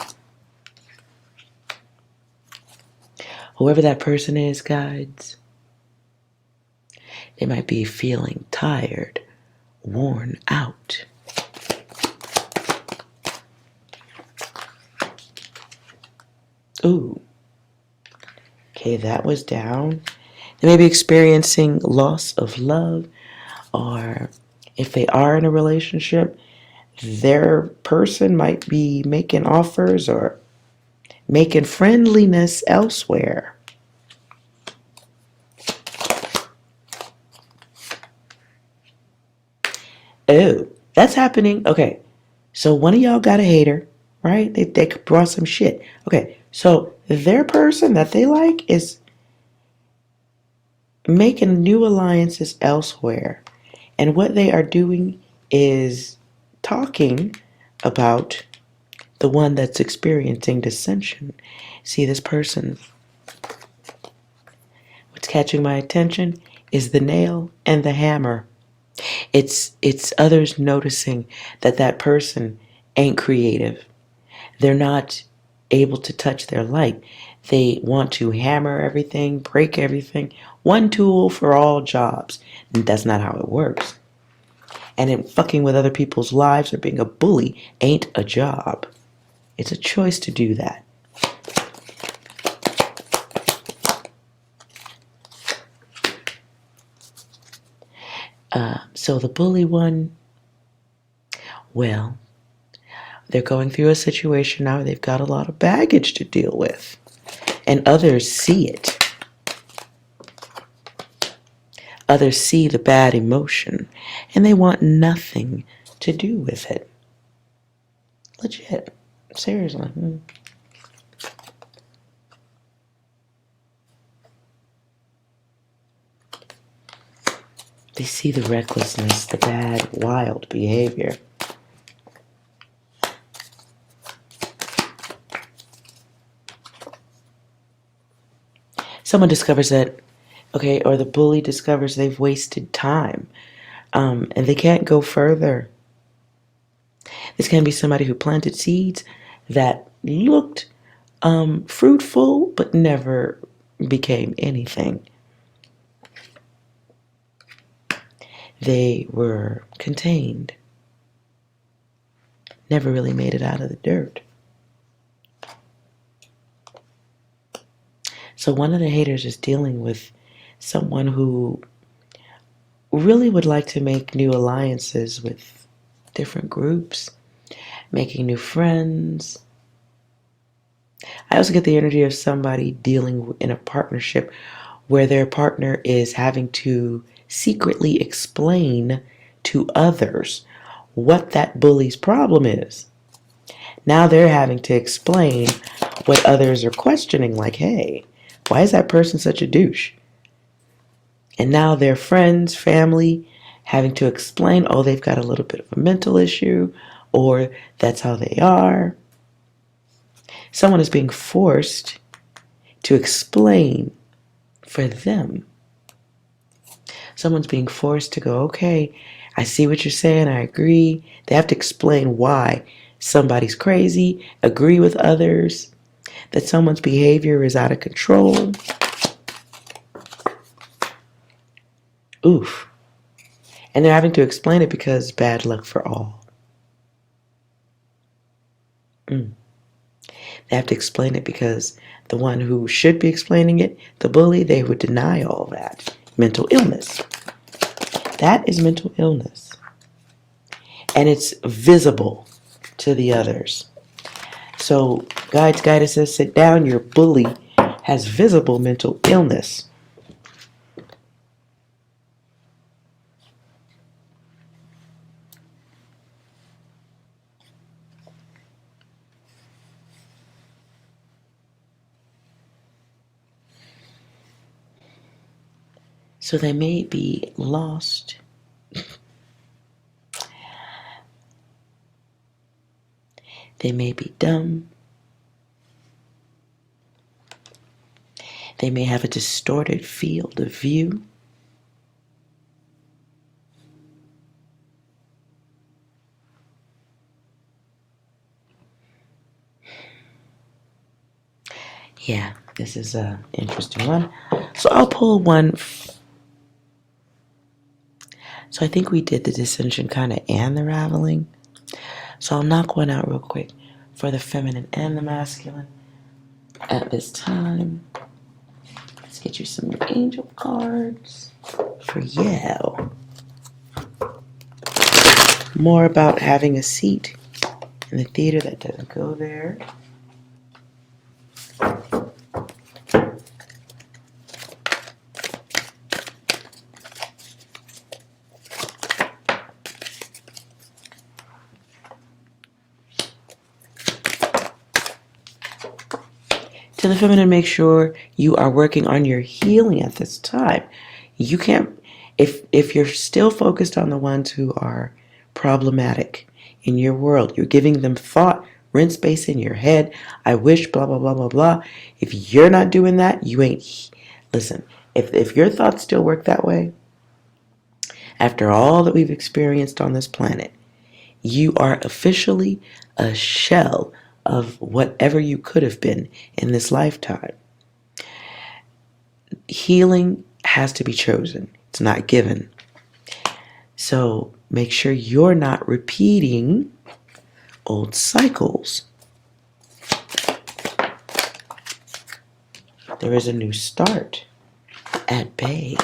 Whoever that person is, guides, they might be feeling tired, worn out. Ooh. Okay, that was down. They may be experiencing loss of love, or if they are in a relationship, their person might be making offers or making friendliness elsewhere. Oh, that's happening. Okay, so one of y'all got a hater, right? They brought some shit. Okay, so their person that they like is making new alliances elsewhere. And what they are doing is talking about the one that's experiencing dissension. See, this person, what's catching my attention is the nail and the hammer. It's others noticing that that person ain't creative. They're not able to touch their light. They want to hammer everything, break everything. One tool for all jobs. And that's not how it works. And in fucking with other people's lives or being a bully ain't a job. It's a choice to do that. So the bully one, well, they're going through a situation now where they've got a lot of baggage to deal with. And others see it. Others see the bad emotion. And they want nothing to do with it. Legit. Seriously. They see the recklessness, the bad, wild behavior. Someone discovers that, okay, or the bully discovers they've wasted time, and they can't go further. This can be somebody who planted seeds that looked fruitful but never became anything. They were contained, never really made it out of the dirt. So one of the haters is dealing with someone who really would like to make new alliances with different groups, making new friends. I also get the energy of somebody dealing in a partnership where their partner is having to secretly explain to others what that bully's problem is. Now they're having to explain what others are questioning, like, hey, why is that person such a douche? And now their friends, family, having to explain, oh, they've got a little bit of a mental issue, or that's how they are. Someone is being forced to explain for them. Someone's being forced to go, okay, I see what you're saying, I agree. They have to explain why somebody's crazy, agree with others, that someone's behavior is out of control. Oof. And they're having to explain it because bad luck for all. They have to explain it because the one who should be explaining it, the bully, they would deny all that. Mental illness. That is mental illness. And it's visible to the others. So guides, goddesses, sit down. Your bully has visible mental illness. So they may be lost. They may be dumb. They may have a distorted field of view. Yeah, this is an interesting one. So I'll pull one. So I think we did the dissension kind of and the raveling. So I'll knock one out real quick for the feminine and the masculine at this time. Let's get you some angel cards for you. More about having a seat in the theater that doesn't go there. To the feminine, make sure you are working on your healing at this time. You can't, if you're still focused on the ones who are problematic in your world, you're giving them thought, rent space in your head, I wish, blah, blah, blah, blah, blah. If you're not doing that, you ain't, listen, if your thoughts still work that way, after all that we've experienced on this planet, you are officially a shell of whatever you could have been in this lifetime. Healing has to be chosen. It's not given. So make sure you're not repeating old cycles. There is a new start at bay.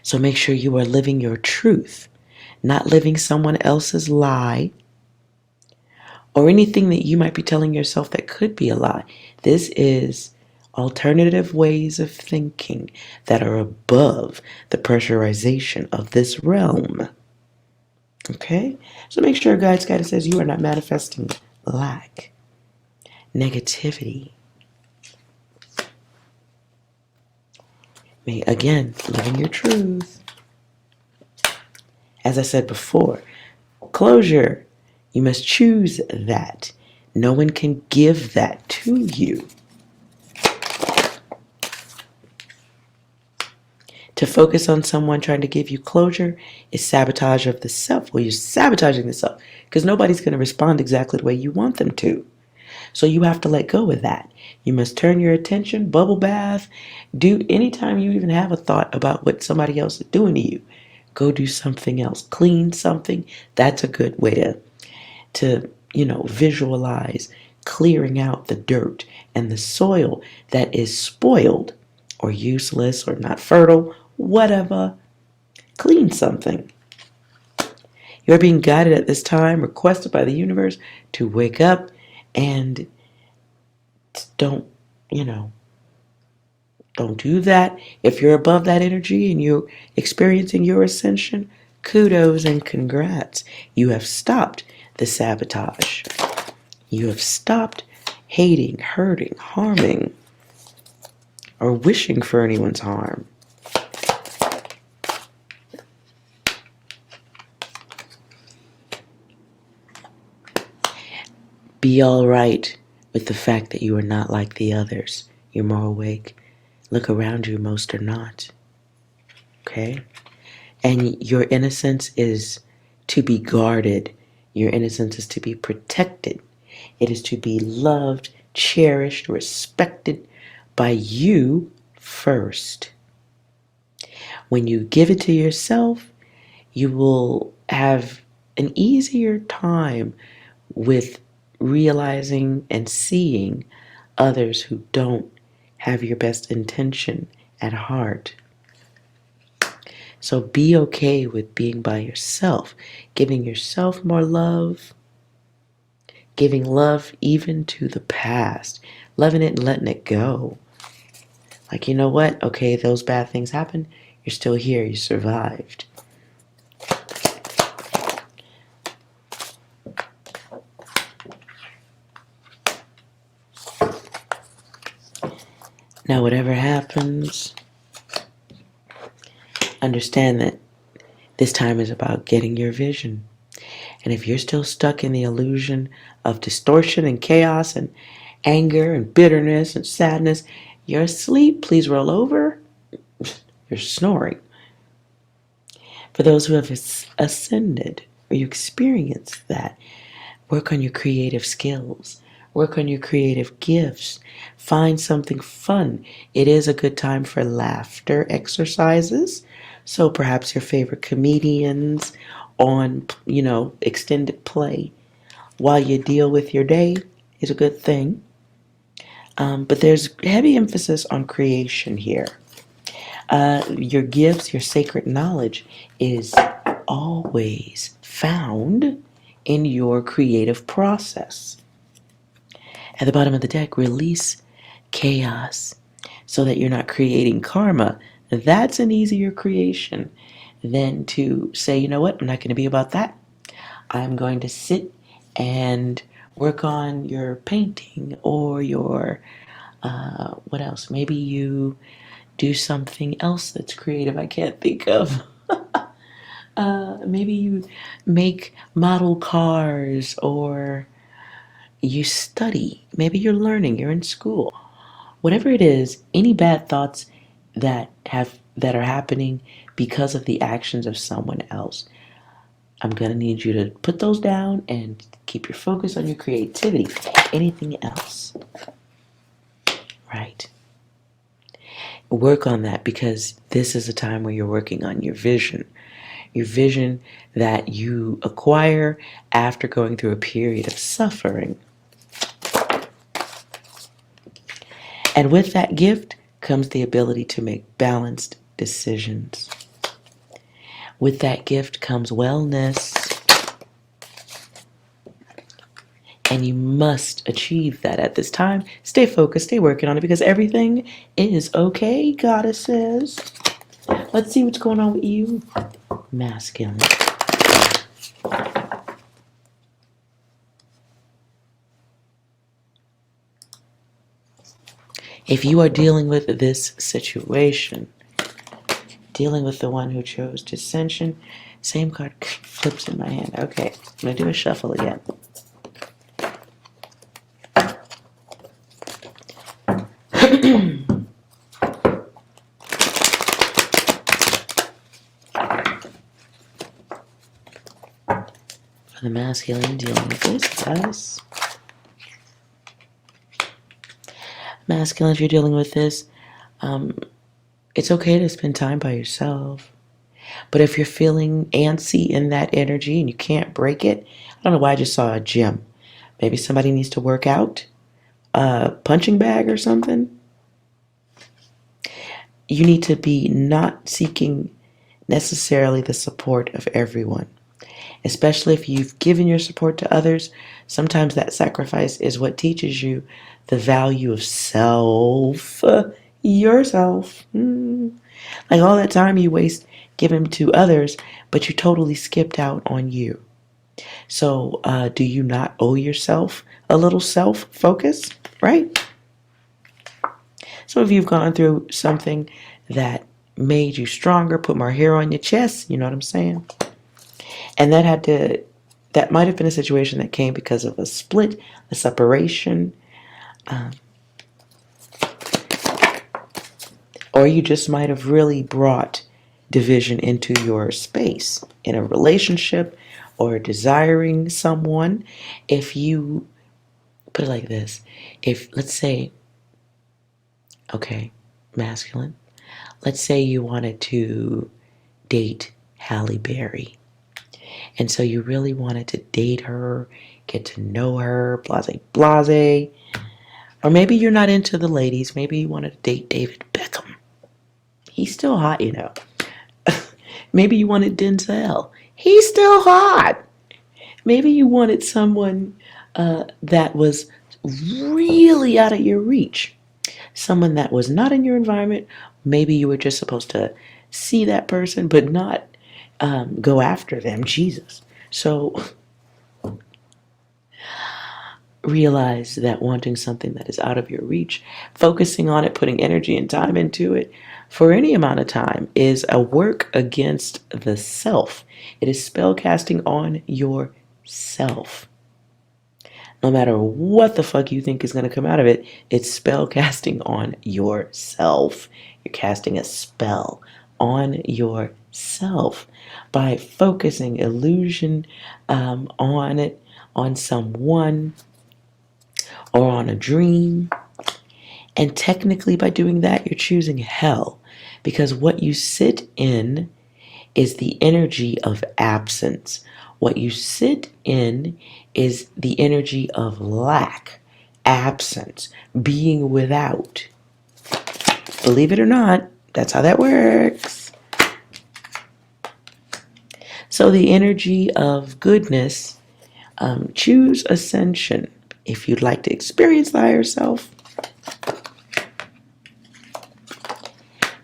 So make sure you are living your truth, not living someone else's lie or anything that you might be telling yourself that could be a lie. This is alternative ways of thinking that are above the pressurization of this realm. Okay? So make sure Guides says you are not manifesting lack, negativity. Again, living your truth. As I said before, closure. You must choose that. No one can give that to you. To focus on someone trying to give you closure is sabotage of the self. Well, you're sabotaging the self because nobody's going to respond exactly the way you want them to. So you have to let go of that. You must turn your attention, bubble bath, do anytime you even have a thought about what somebody else is doing to you. Go do something else. Clean something. That's a good way to visualize clearing out the dirt and the soil that is spoiled or useless or not fertile, whatever. Clean something. You're being guided at this time, requested by the universe to wake up and don't do that. If you're above that energy and you're experiencing your ascension, kudos and congrats. You have stopped the sabotage. You have stopped hating, hurting, harming, or wishing for anyone's harm. Be all right with the fact that you are not like the others. You're more awake. Look around you, most are not. Okay? And your innocence is to be guarded. Your innocence is to be protected. It is to be loved, cherished, respected by you first. When you give it to yourself, you will have an easier time with realizing and seeing others who don't have your best intention at heart. So be okay with being by yourself, giving yourself more love, giving love even to the past, loving it and letting it go. Like, you know what? Okay, those bad things happened. You're still here. You survived. Now, whatever happens, understand that this time is about getting your vision. And if you're still stuck in the illusion of distortion and chaos and anger and bitterness and sadness, you're asleep. Please roll over. You're snoring. For those who have ascended or you experience that, work on your creative skills. Work on your creative gifts. Find something fun. It is a good time for laughter exercises. So perhaps your favorite comedians on, extended play while you deal with your day is a good thing. But there's heavy emphasis on creation here. Your gifts, your sacred knowledge is always found in your creative process. At the bottom of the deck, release chaos so that you're not creating karma. That's an easier creation than to say, you know what, I'm not going to be about that. I'm going to sit and work on your painting or your, what else? Maybe you do something else that's creative I can't think of. Maybe you make model cars or you study. Maybe you're learning, you're in school. Whatever it is, any bad thoughts that are happening because of the actions of someone else, I'm going to need you to put those down and keep your focus on your creativity. Anything else, right? Work on that, because this is a time where you're working on your vision. Your vision that you acquire after going through a period of suffering. And with that gift comes the ability to make balanced decisions. With that gift comes wellness. And you must achieve that at this time. Stay focused, stay working on it, because everything is okay, goddesses. Let's see what's going on with you, masculine. If you are dealing with this situation, dealing with the one who chose Descension, same card flips in my hand. Okay, I'm going to do a shuffle again. For the masculine dealing with this, guys. Masculine, if you're dealing with this, it's okay to spend time by yourself. But if you're feeling antsy in that energy and you can't break it, I don't know why I just saw a gym. Maybe somebody needs to work out, a punching bag or something. You need to be not seeking necessarily the support of everyone. Especially if you've given your support to others, sometimes that sacrifice is what teaches you the value of self, yourself. Like all that time you waste giving to others, but you totally skipped out on you. So do you not owe yourself a little self-focus, right? Some of you have gone through something that made you stronger, put more hair on your chest, you know what I'm saying? And that might have been a situation that came because of a split, a separation, or you just might have really brought division into your space in a relationship or desiring someone. If you put it like this, if let's say, okay, masculine, let's say you wanted to date Halle Berry. And so you really wanted to date her, get to know her, blase, blase. Or maybe you're not into the ladies. Maybe you wanted to date David Beckham. He's still hot, you know. Maybe you wanted Denzel. He's still hot. Maybe you wanted someone that was really out of your reach. Someone that was not in your environment. Maybe you were just supposed to see that person, but not go after them. Jesus. So realize that wanting something that is out of your reach, focusing on it, putting energy and time into it for any amount of time is a work against the self. It is spell casting on yourself. No matter what the fuck you think is going to come out of it, it's spell casting on yourself. You're casting a spell on yourself by focusing illusion on it, on someone, or on a dream. And technically by doing that, you're choosing hell, because what you sit in is the energy of absence. What you sit in is the energy of lack, absence, being without. Believe it or not, that's how that works. So the energy of goodness, choose Ascension. If you'd like to experience the higher self,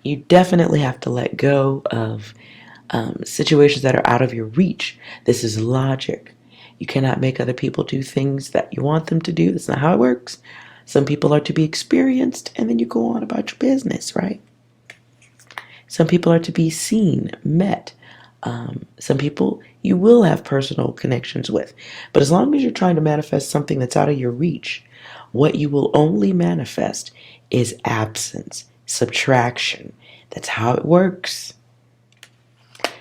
you definitely have to let go of situations that are out of your reach. This is logic. You cannot make other people do things that you want them to do. That's not how it works. Some people are to be experienced, and then you go on about your business, right? Some people are to be seen, met. Some people you will have personal connections with. But as long as you're trying to manifest something that's out of your reach, what you will only manifest is absence, subtraction. That's how it works.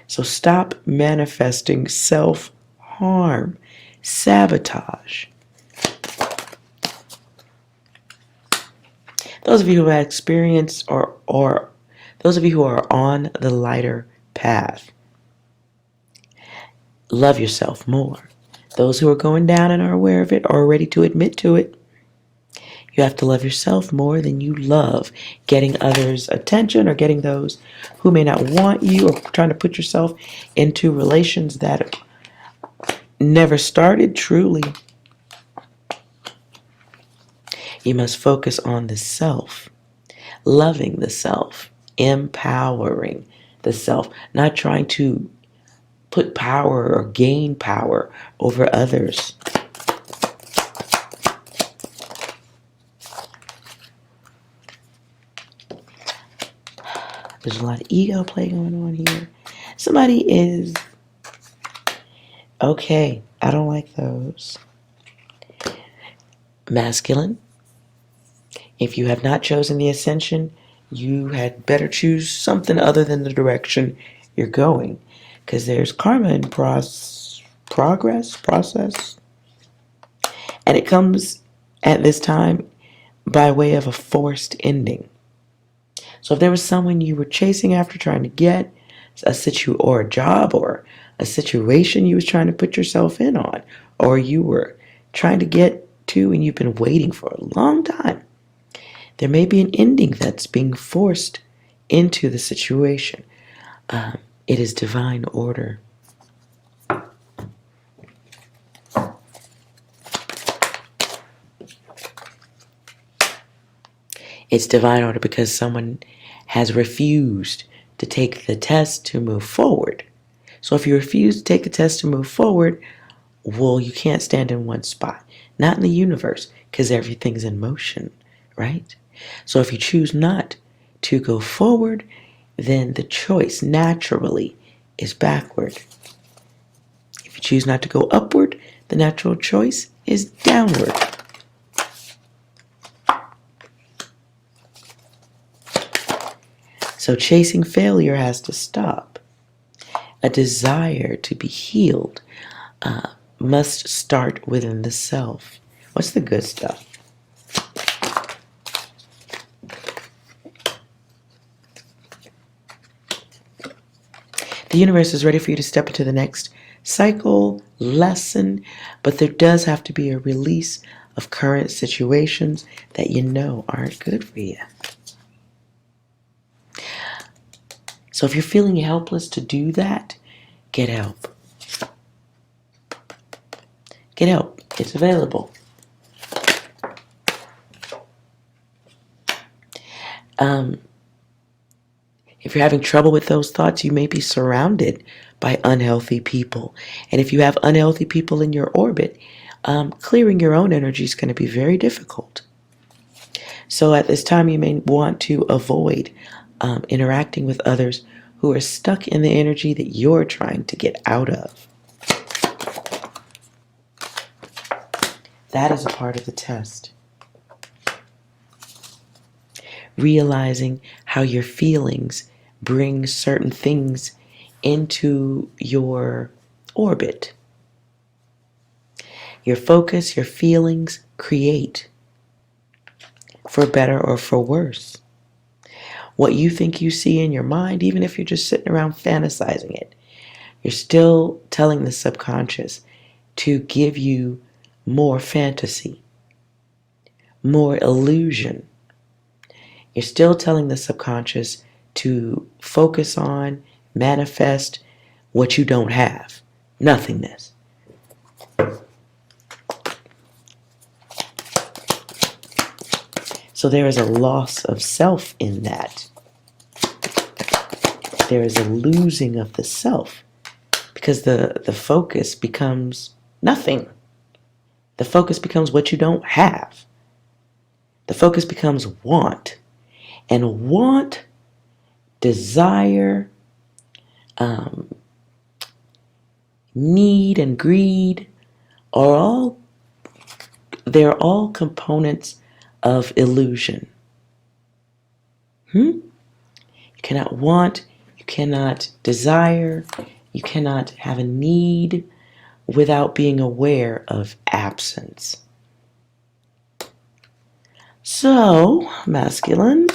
So stop manifesting self-harm, sabotage. Those of you who have experienced or those of you who are on the lighter path, love yourself more. Those who are going down and are aware of it or ready to admit to it, you have to love yourself more than you love getting others' attention or getting those who may not want you or trying to put yourself into relations that never started truly. You must focus on the self, loving the self, empowering the self, not trying to put power or gain power over others. There's a lot of ego play going on here. Somebody is, okay, I don't like those. Masculine. If you have not chosen the Ascension, you had better choose something other than the direction you're going. Because there's karma in process. And it comes at this time by way of a forced ending. So if there was someone you were chasing after, trying to get or a job or a situation you was trying to put yourself in on, or you were trying to get to and you've been waiting for a long time, there may be an ending that's being forced into the situation. It is divine order. It's divine order because someone has refused to take the test to move forward. So if you refuse to take the test to move forward, well, you can't stand in one spot. Not in the universe, because everything's in motion, right? So if you choose not to go forward, then the choice naturally is backward. If you choose not to go upward, the natural choice is downward. So chasing failure has to stop. A desire to be healed must start within the self. What's the good stuff? The universe is ready for you to step into the next cycle, lesson, but there does have to be a release of current situations that you know aren't good for you. So if you're feeling helpless to do that, get help. Get help. It's available. If you're having trouble with those thoughts, you may be surrounded by unhealthy people. And if you have unhealthy people in your orbit, clearing your own energy is going to be very difficult. So at this time, you may want to avoid interacting with others who are stuck in the energy that you're trying to get out of. That is a part of the test. Realizing how your feelings bring certain things into your orbit. Your focus, your feelings create, for better or for worse. What you think you see in your mind, even if you're just sitting around fantasizing it, you're still telling the subconscious to give you more fantasy, more illusion. You're still telling the subconscious to focus on, manifest what you don't have, nothingness. So there is a loss of self in that. There is a losing of the self because the focus becomes Nothing. The focus becomes what you don't have. The focus becomes want. And want, desire, need, and greed are they're all components of illusion. You cannot want, you cannot desire, you cannot have a need without being aware of absence. So, masculine,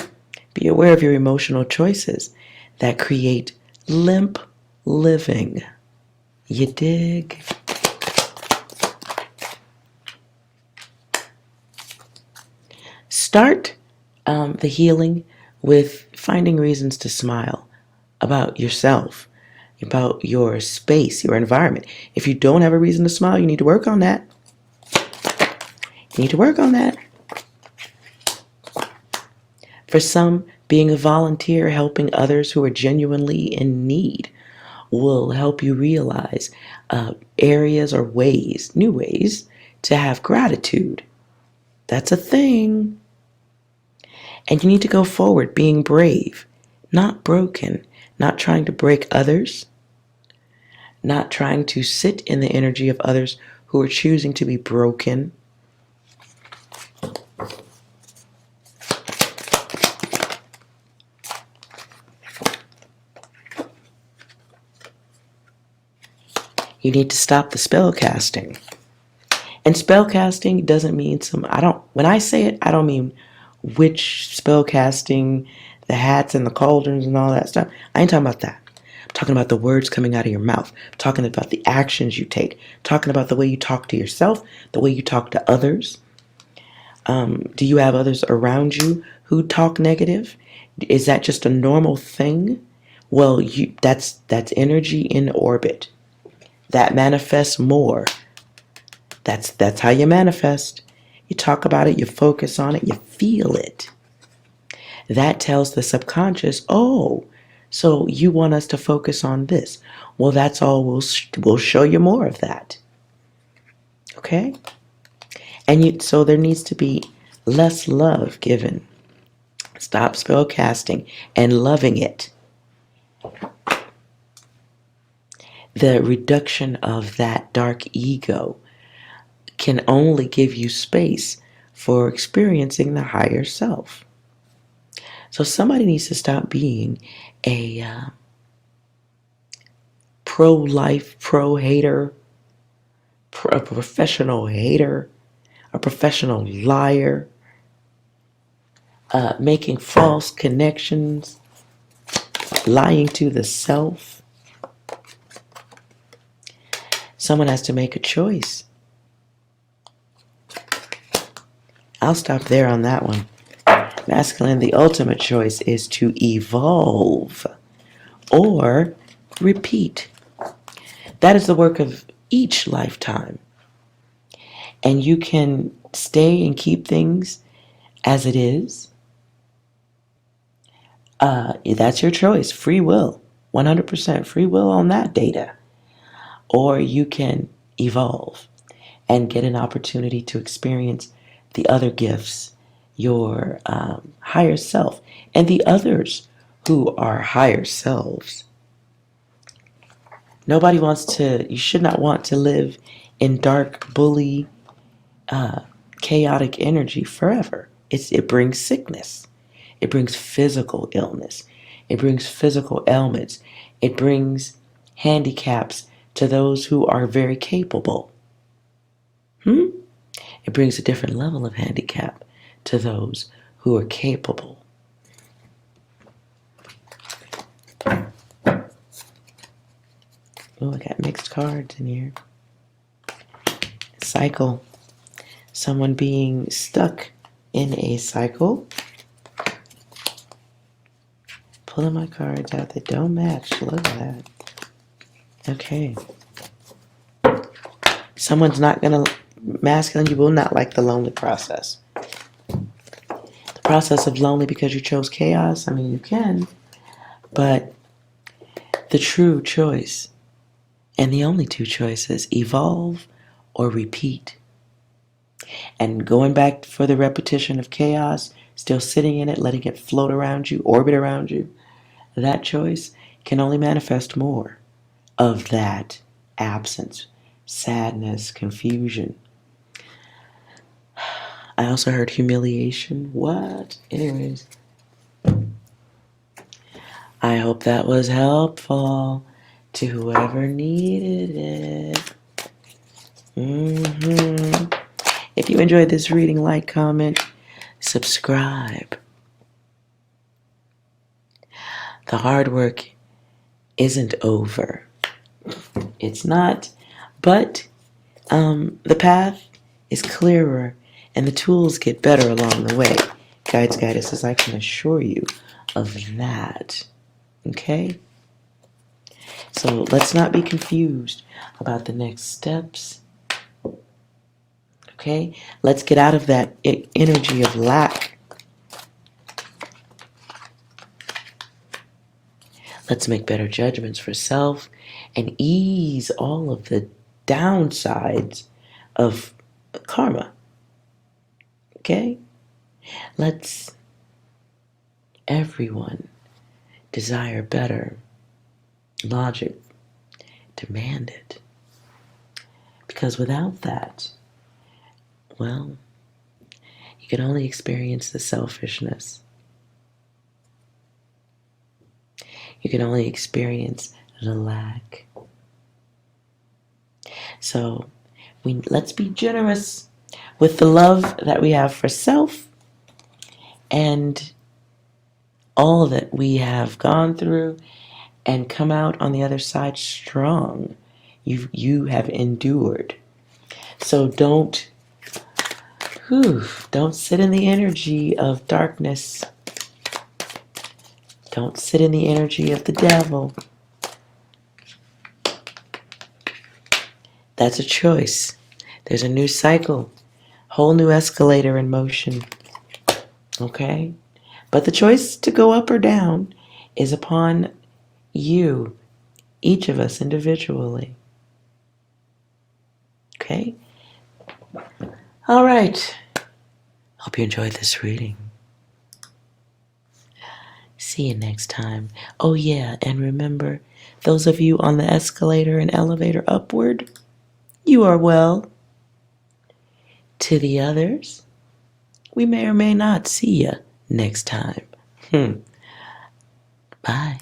be aware of your emotional choices that create limp living. You dig? Start the healing with finding reasons to smile about yourself, about your space, your environment. If you don't have a reason to smile, you need to work on that. You need to work on that. For some, being a volunteer helping others who are genuinely in need will help you realize areas or ways, new ways, to have gratitude. That's a thing. And you need to go forward being brave, not broken, not trying to break others, not trying to sit in the energy of others who are choosing to be broken. You need to stop the spell casting. And spell casting doesn't mean when I say it, I don't mean witch spell casting, the hats and the cauldrons and all that stuff. I ain't talking about that. I'm talking about the words coming out of your mouth. I'm talking about the actions you take. I'm talking about the way you talk to yourself, the way you talk to others. Do you have others around you who talk negative? Is that just a normal thing? Well, that's energy in orbit. That manifests more. That's how you manifest. You talk about it, you focus on it, you feel it. That tells the subconscious, oh, so you want us to focus on this. Well, that's all. We'll show you more of that. Okay? And so there needs to be less love given. Stop spell casting and loving it. The reduction of that dark ego can only give you space for experiencing the higher self. So somebody needs to stop being a pro-life, pro-hater, a professional hater, a professional liar, making false connections, lying to the self. Someone has to make a choice. I'll stop there on that one. Masculine, the ultimate choice is to evolve or repeat. That is the work of each lifetime. And you can stay and keep things as it is. That's your choice. Free will. 100% free will on that data. Or you can evolve and get an opportunity to experience the other gifts, your higher self, and the others who are higher selves. You should not want to live in dark, bully, chaotic energy forever. It brings sickness. It brings physical illness. It brings physical ailments. It brings handicaps to those who are very capable. It brings a different level of handicap to those who are capable. Oh, I got mixed cards in here. Cycle. Someone being stuck in a cycle. Pulling my cards out that don't match. Look at that. Okay. Someone's not going to, masculine, you will not like the lonely process. The process of lonely because you chose chaos, I mean, you can. But the true choice, and the only two choices, evolve or repeat. And going back for the repetition of chaos, still sitting in it, letting it float around you, orbit around you, that choice can only manifest more of that absence, sadness, confusion. I also heard humiliation. What? Anyways, I hope that was helpful to whoever needed it. If you enjoyed this reading, like, comment, subscribe. The hard work isn't over. It's not, but the path is clearer and the tools get better along the way. Guides, guidesses, I can assure you of that. Okay? So let's not be confused about the next steps. Okay? Let's get out of that energy of lack. Let's make better judgments for self and ease all of the downsides of karma. Okay? Let's everyone desire better. Logic, demand it. Because without that, well, you can only experience the selfishness. You can only experience the lack. So let's be generous with the love that we have for self and all that we have gone through and come out on the other side strong. You have endured. So don't sit in the energy of darkness. Don't sit in the energy of the devil. That's a choice. There's a new cycle, whole new escalator in motion. Okay? But the choice to go up or down is upon you, each of us individually. Okay? All right. Hope you enjoyed this reading. See you next time. Oh yeah, and remember, those of you on the escalator and elevator upward, you are well. To the others, we may or may not see you next time. Bye.